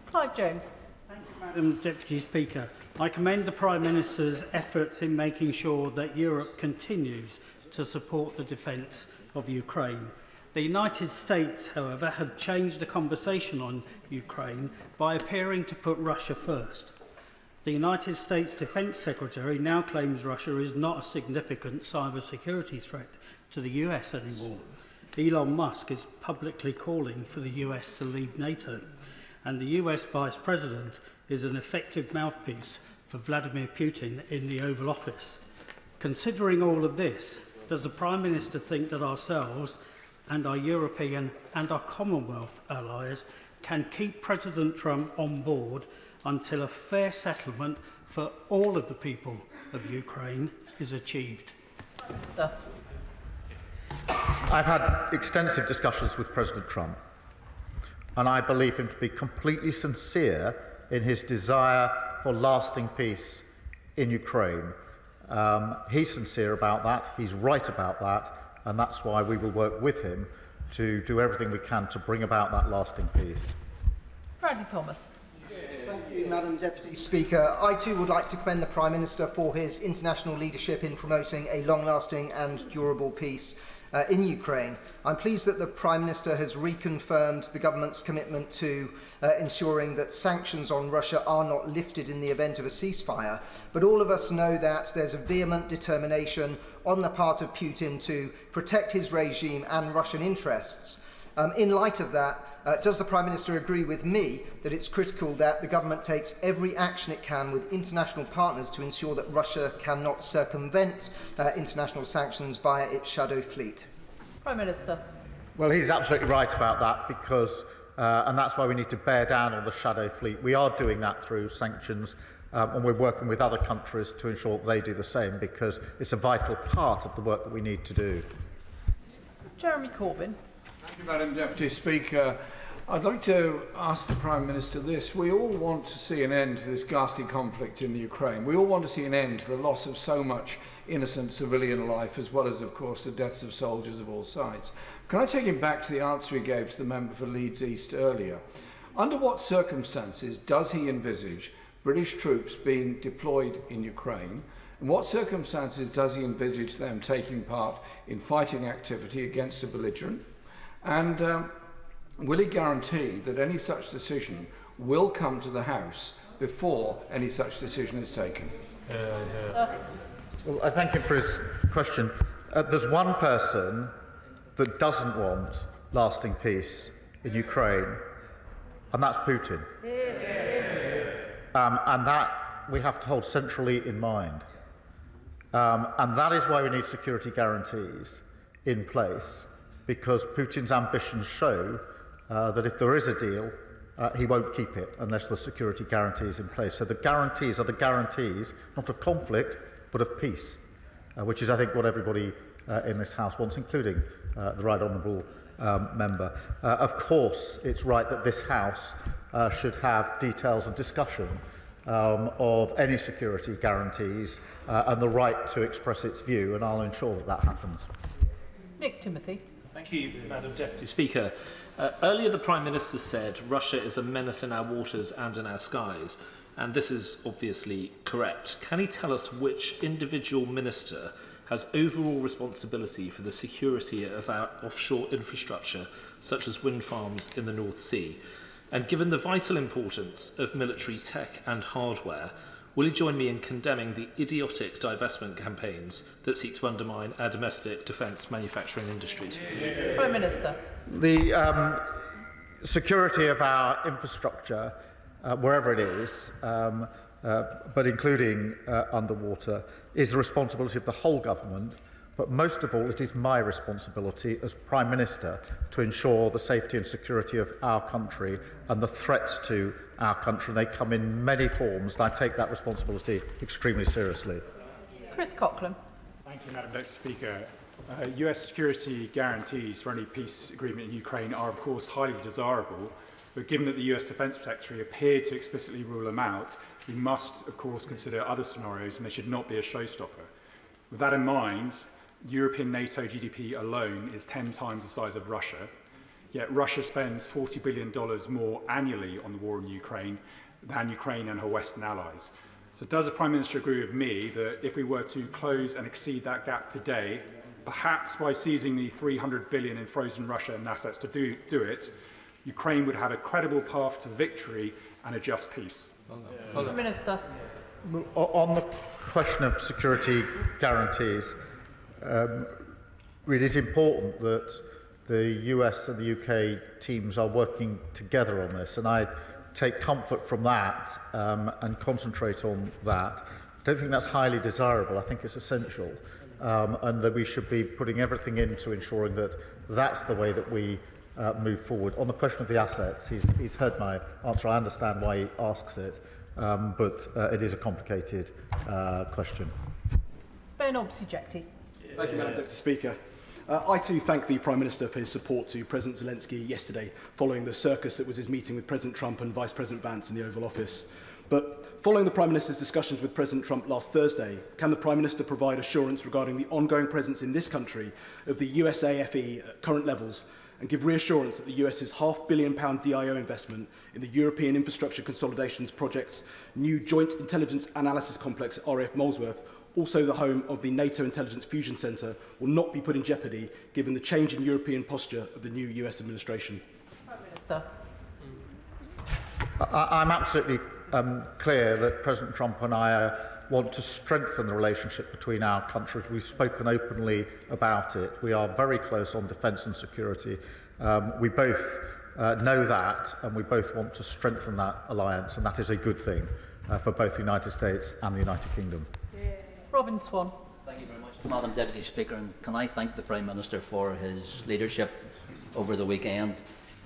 Clive Jones. Madam Deputy Speaker, I commend the Prime Minister's efforts in making sure that Europe continues to support the defence of Ukraine. The United States, however, have changed the conversation on Ukraine by appearing to put Russia first. The United States Defence Secretary now claims Russia is not a significant cybersecurity threat to the US anymore. Elon Musk is publicly calling for the US to leave NATO, and the US Vice President is an effective mouthpiece for Vladimir Putin in the Oval Office. Considering all of this, does the Prime Minister think that ourselves and our European and our Commonwealth allies can keep President Trump on board until a fair settlement for all of the people of Ukraine is achieved? I've had extensive discussions with President Trump, and I believe him to be completely sincere in his desire for lasting peace in Ukraine. He's sincere about that, he's right about that, and that's why we will work with him to do everything we can to bring about that lasting peace. Bradley Thomas. Thank you, Madam Deputy Speaker. I too would like to commend the Prime Minister for his international leadership in promoting a long-lasting and durable peace in Ukraine. I'm pleased that the Prime Minister has reconfirmed the government's commitment to ensuring that sanctions on Russia are not lifted in the event of a ceasefire. But all of us know that there's a vehement determination on the part of Putin to protect his regime and Russian interests. In light of that, does the Prime Minister agree with me that it's critical that the government takes every action it can with international partners to ensure that Russia cannot circumvent international sanctions via its shadow fleet? Prime Minister. Well, he's absolutely right about that because, and that's why we need to bear down on the shadow fleet. We are doing that through sanctions, and we're working with other countries to ensure that they do the same because it's a vital part of the work that we need to do. Jeremy Corbyn. Thank you, Madam Deputy Speaker. I'd like to ask the Prime Minister this. We all want to see an end to this ghastly conflict in Ukraine. We all want to see an end to the loss of so much innocent civilian life, as well as, of course, the deaths of soldiers of all sides. Can I take him back to the answer he gave to the member for Leeds East earlier? Under what circumstances does he envisage British troops being deployed in Ukraine? In what circumstances does he envisage them taking part in fighting activity against a belligerent? And will he guarantee that any such decision will come to the House before any such decision is taken? Well, I thank him for his question. There's one person that doesn't want lasting peace in Ukraine, and that's Putin. And that we have to hold centrally in mind. And that is why we need security guarantees in place, because Putin's ambitions show that if there is a deal, he won't keep it unless the security guarantees in place. So the guarantees are the guarantees, not of conflict, but of peace, which is, I think, what everybody in this House wants, including the Right Honourable Member. Of course, it's right that this House should have details of discussion of any security guarantees and the right to express its view, and I'll ensure that that happens. Nick Timothy. Thank you, Madam Deputy Speaker. Earlier, the Prime Minister said Russia is a menace in our waters and in our skies, and this is obviously correct. Can he tell us which individual minister has overall responsibility for the security of our offshore infrastructure, such as wind farms in the North Sea? And given the vital importance of military tech and hardware, will you join me in condemning the idiotic divestment campaigns that seek to undermine our domestic defence manufacturing industries? Prime Minister. The security of our infrastructure, wherever it is, but including underwater, is the responsibility of the whole government. But most of all, it is my responsibility as Prime Minister to ensure the safety and security of our country and the threats to our country. They come in many forms, and I take that responsibility extremely seriously. Chris Coughlin. Thank you, Madam Deputy Speaker. US security guarantees for any peace agreement in Ukraine are, of course, highly desirable, but given that the US Defence Secretary appeared to explicitly rule them out, we must, of course, consider other scenarios, and they should not be a showstopper. With that in mind, European NATO GDP alone is 10 times the size of Russia, yet Russia spends $40 billion more annually on the war in Ukraine than Ukraine and her Western allies. So does the Prime Minister agree with me that if we were to close and exceed that gap today, perhaps by seizing the $300 billion in frozen Russian assets to do it, Ukraine would have a credible path to victory and a just peace? Prime Minister. On the question of security guarantees, it is important that the US and the UK teams are working together on this, and I take comfort from that and concentrate on that. I don't think that's highly desirable. I think it's essential, and that we should be putting everything into ensuring that that's the way that we move forward. On the question of the assets, he's heard my answer. I understand why he asks it, but it is a complicated question. Ben Obsijekti. Thank you, Madam Deputy Speaker. I too thank the Prime Minister for his support to President Zelensky yesterday, following the circus that was his meeting with President Trump and Vice President Vance in the Oval Office. But following the Prime Minister's discussions with President Trump last Thursday, can the Prime Minister provide assurance regarding the ongoing presence in this country of the USAFE at current levels, and give reassurance that the US's £500 million DIO investment in the European Infrastructure Consolidations Project's new Joint Intelligence Analysis Complex at RAF Molesworth, also the home of the NATO Intelligence Fusion Centre, will not be put in jeopardy given the change in European posture of the new US administration? Prime Minister. I'm absolutely clear that President Trump and I want to strengthen the relationship between our countries. We've spoken openly about it. We are very close on defence and security. We both know that, and we both want to strengthen that alliance, and that is a good thing for both the United States and the United Kingdom. Robin Swan. Thank you very much, Madam Deputy Speaker, and can I thank the Prime Minister for his leadership over the weekend.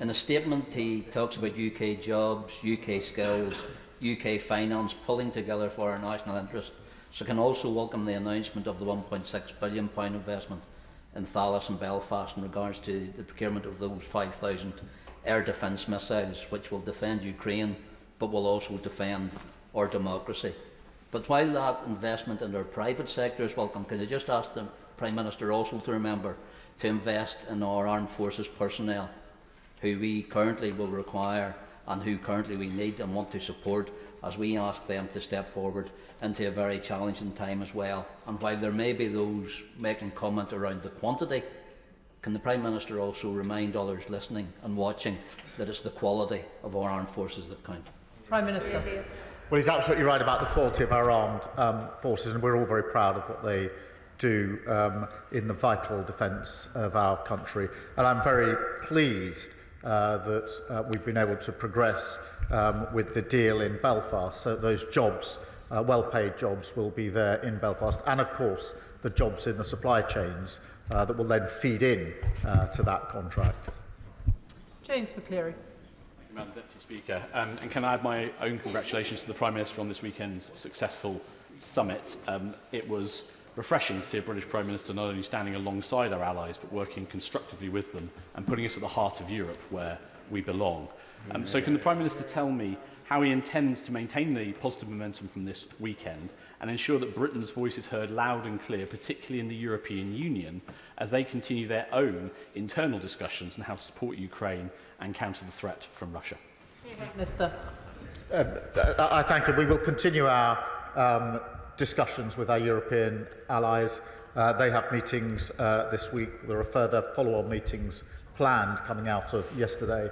In a statement, he talks about UK jobs, UK skills, UK finance pulling together for our national interest. So can also welcome the announcement of the £1.6 billion investment in Thales and Belfast in regards to the procurement of those 5,000 air defence missiles, which will defend Ukraine, but will also defend our democracy. But while that investment in our private sector is welcome, can I just ask the Prime Minister also to remember to invest in our armed forces personnel, who we currently will require and who currently we need and want to support, as we ask them to step forward into a very challenging time as well. And while there may be those making comment around the quantity, can the Prime Minister also remind others listening and watching that it's the quality of our armed forces that count? Prime Minister. Well, he's absolutely right about the quality of our armed forces, and we're all very proud of what they do in the vital defence of our country. And I'm very pleased that we've been able to progress with the deal in Belfast, so those jobs well-paid jobs will be there in Belfast, and of course the jobs in the supply chains that will then feed in to that contract. James McCleary. Madam Deputy Speaker, and can I add my own congratulations to the Prime Minister on this weekend's successful summit. It was refreshing to see a British Prime Minister not only standing alongside our allies but working constructively with them and putting us at the heart of Europe where we belong. So can the Prime Minister tell me how he intends to maintain the positive momentum from this weekend and ensure that Britain's voice is heard loud and clear, particularly in the European Union, as they continue their own internal discussions on how to support Ukraine and counter the threat from Russia? Minister. I thank you. We will continue our discussions with our European allies. They have meetings this week. There are further follow-on meetings planned coming out of yesterday.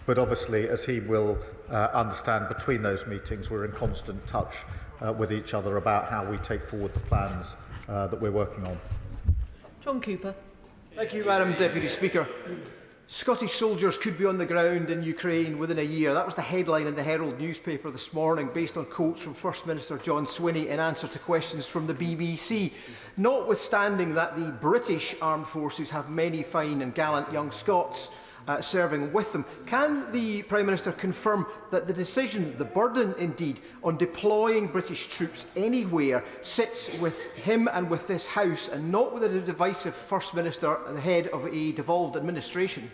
But obviously, as he will understand, between those meetings, we're in constant touch with each other about how we take forward the plans that we're working on. John Cooper. Thank you, Madam Deputy Speaker. Scottish soldiers could be on the ground in Ukraine within a year. That was the headline in the Herald newspaper this morning, based on quotes from First Minister John Swinney in answer to questions from the BBC. Notwithstanding that the British armed forces have many fine and gallant young Scots serving with them, can the Prime Minister confirm that the decision, the burden indeed, on deploying British troops anywhere sits with him and with this House and not with a divisive First Minister and the head of a devolved administration?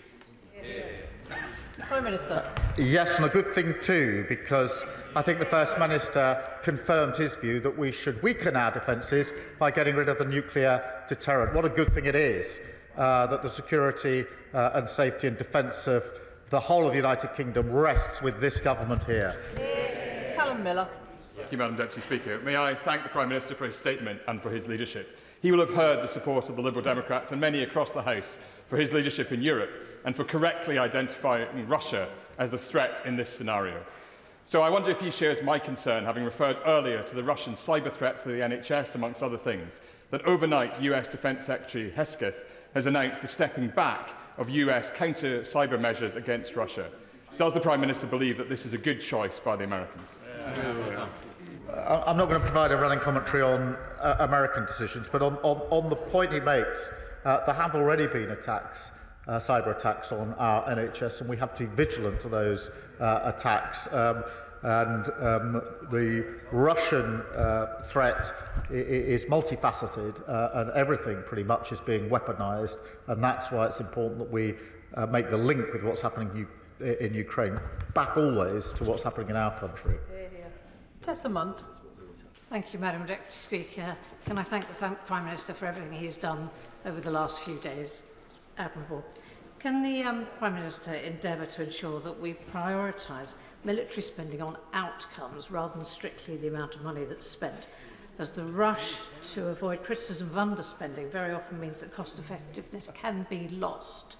Prime Minister. Yes, and a good thing too, because I think the First Minister confirmed his view that we should weaken our defences by getting rid of the nuclear deterrent. What a good thing it is that the security and safety and defence of the whole of the United Kingdom rests with this government here. Callum Miller. Thank you, Madam Deputy Speaker. May I thank the Prime Minister for his statement and for his leadership. He will have heard the support of the Liberal Democrats and many across the House for his leadership in Europe and for correctly identifying Russia as the threat in this scenario. So I wonder if he shares my concern, having referred earlier to the Russian cyber threat to the NHS, amongst other things, that overnight US Defence Secretary Hesketh has announced the stepping back of US counter-cyber measures against Russia. Does the Prime Minister believe that this is a good choice by the Americans? I'm not going to provide a running commentary on American decisions, but on the point he makes, there have already been attacks, cyber attacks on our NHS, and we have to be vigilant to those attacks. The Russian threat is multifaceted, and everything pretty much is being weaponised, and that's why it's important that we make the link with what's happening in Ukraine back always to what's happening in our country. Tessa Munt. Thank you, Madam Deputy Speaker. Can I thank the Prime Minister for everything he has done over the last few days? It's admirable. Can the Prime Minister endeavour to ensure that we prioritise military spending on outcomes rather than strictly the amount of money that's spent? As the rush to avoid criticism of underspending very often means that cost effectiveness can be lost.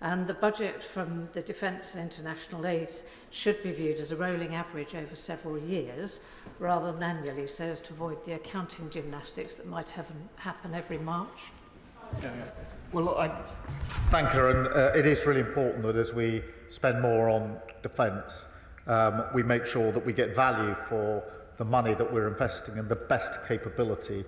And the budget from the defence and international aid should be viewed as a rolling average over several years rather than annually, so as to avoid the accounting gymnastics that might happen every March. Well, I thank her, and it is really important that as we spend more on defence, we make sure that we get value for the money that we're investing in the best capability,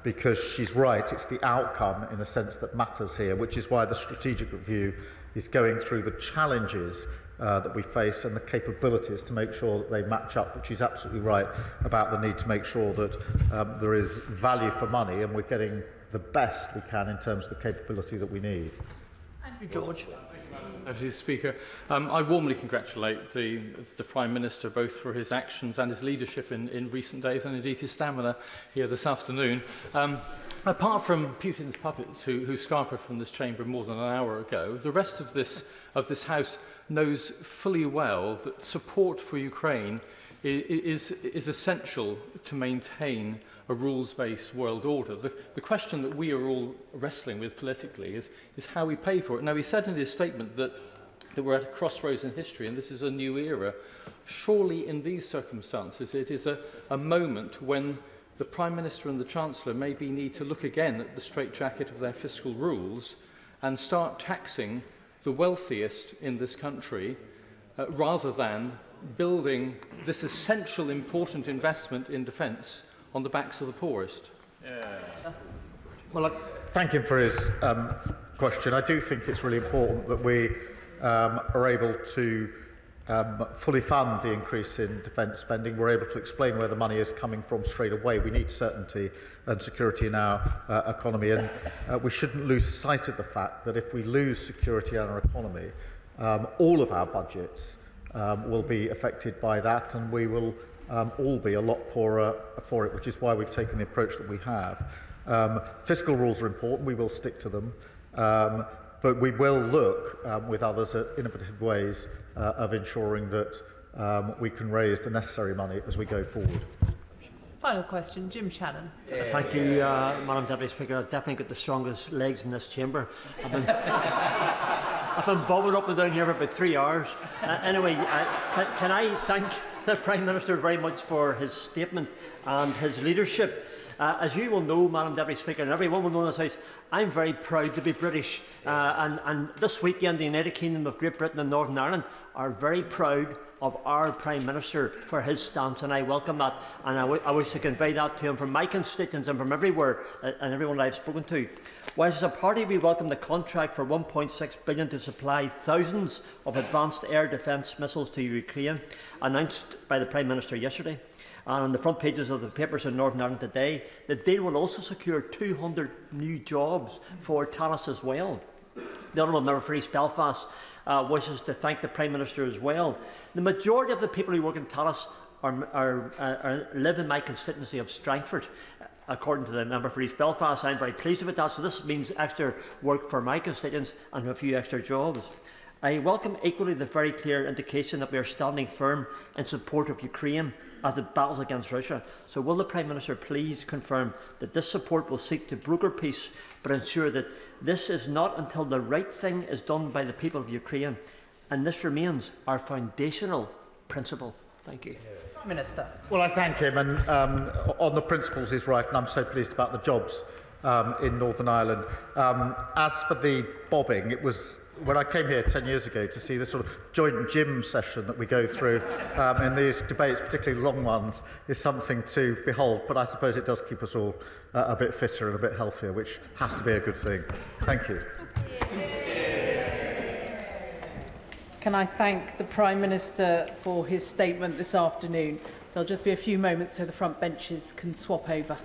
because she's right, it's the outcome in a sense that matters here, which is why the strategic review is going through the challenges that we face and the capabilities to make sure that they match up. But she's absolutely right about the need to make sure that there is value for money and we're getting the best we can in terms of the capability that we need. Andrew George. Deputy Speaker, I warmly congratulate the Prime Minister both for his actions and his leadership in recent days, and indeed his stamina here this afternoon. Apart from Putin's puppets who scampered from this chamber more than an hour ago, the rest of this House knows fully well that support for Ukraine is essential to maintain a rules-based world order. The question that we are all wrestling with politically is how we pay for it. Now, he said in his statement that we're at a crossroads in history and this is a new era. Surely in these circumstances it is a moment when the Prime Minister and the Chancellor maybe need to look again at the straitjacket of their fiscal rules and start taxing the wealthiest in this country rather than building this essential, important investment in defence on the backs of the poorest? Well, I thank him for his question. I do think it's really important that we are able to fully fund the increase in defence spending. We're able to explain where the money is coming from straight away. We need certainty and security in our economy, and we shouldn't lose sight of the fact that if we lose security in our economy, all of our budgets will be affected by that, and we will all be a lot poorer for it, which is why we've taken the approach that we have. Fiscal rules are important. We will stick to them. But we will look with others at innovative ways of ensuring that we can raise the necessary money as we go forward. Final question, Jim Shannon. Thank you, Madam Deputy Speaker. I've definitely got the strongest legs in this chamber. I've been bobbing up and down here for about 3 hours. Anyway, can I thank the Prime Minister very much for his statement and his leadership. As you will know, Madam Deputy Speaker, and everyone will know in this House, I'm very proud to be British. And this weekend, the United Kingdom of Great Britain and Northern Ireland are very proud of our Prime Minister for his stance, and I welcome that. And I wish to convey that to him from my constituents and from everywhere and everyone I've spoken to. Whilst as a party we welcome the contract for £1.6 billion to supply thousands of advanced air defence missiles to Ukraine, announced by the Prime Minister yesterday, and on the front pages of the papers in Northern Ireland today, the deal will also secure 200 new jobs for Talis as well. The Honourable Member for East Belfast wishes to thank the Prime Minister as well. The majority of the people who work in Talis live in my constituency of Strangford. According to the member for East Belfast, I'm very pleased with that. So this means extra work for my constituents and a few extra jobs. I welcome equally the very clear indication that we are standing firm in support of Ukraine as it battles against Russia. So will the Prime Minister please confirm that this support will seek to broker peace, but ensure that this is not until the right thing is done by the people of Ukraine, and this remains our foundational principle. Thank you. Minister. Well, I thank him, and on the principles he's right, and I'm so pleased about the jobs in Northern Ireland. As for the bobbing, it was when I came here 10 years ago to see this sort of joint gym session that we go through in these debates, particularly long ones, is something to behold. But I suppose it does keep us all a bit fitter and a bit healthier, which has to be a good thing. Thank you. Can I thank the Prime Minister for his statement this afternoon? There'll just be a few moments so the front benches can swap over.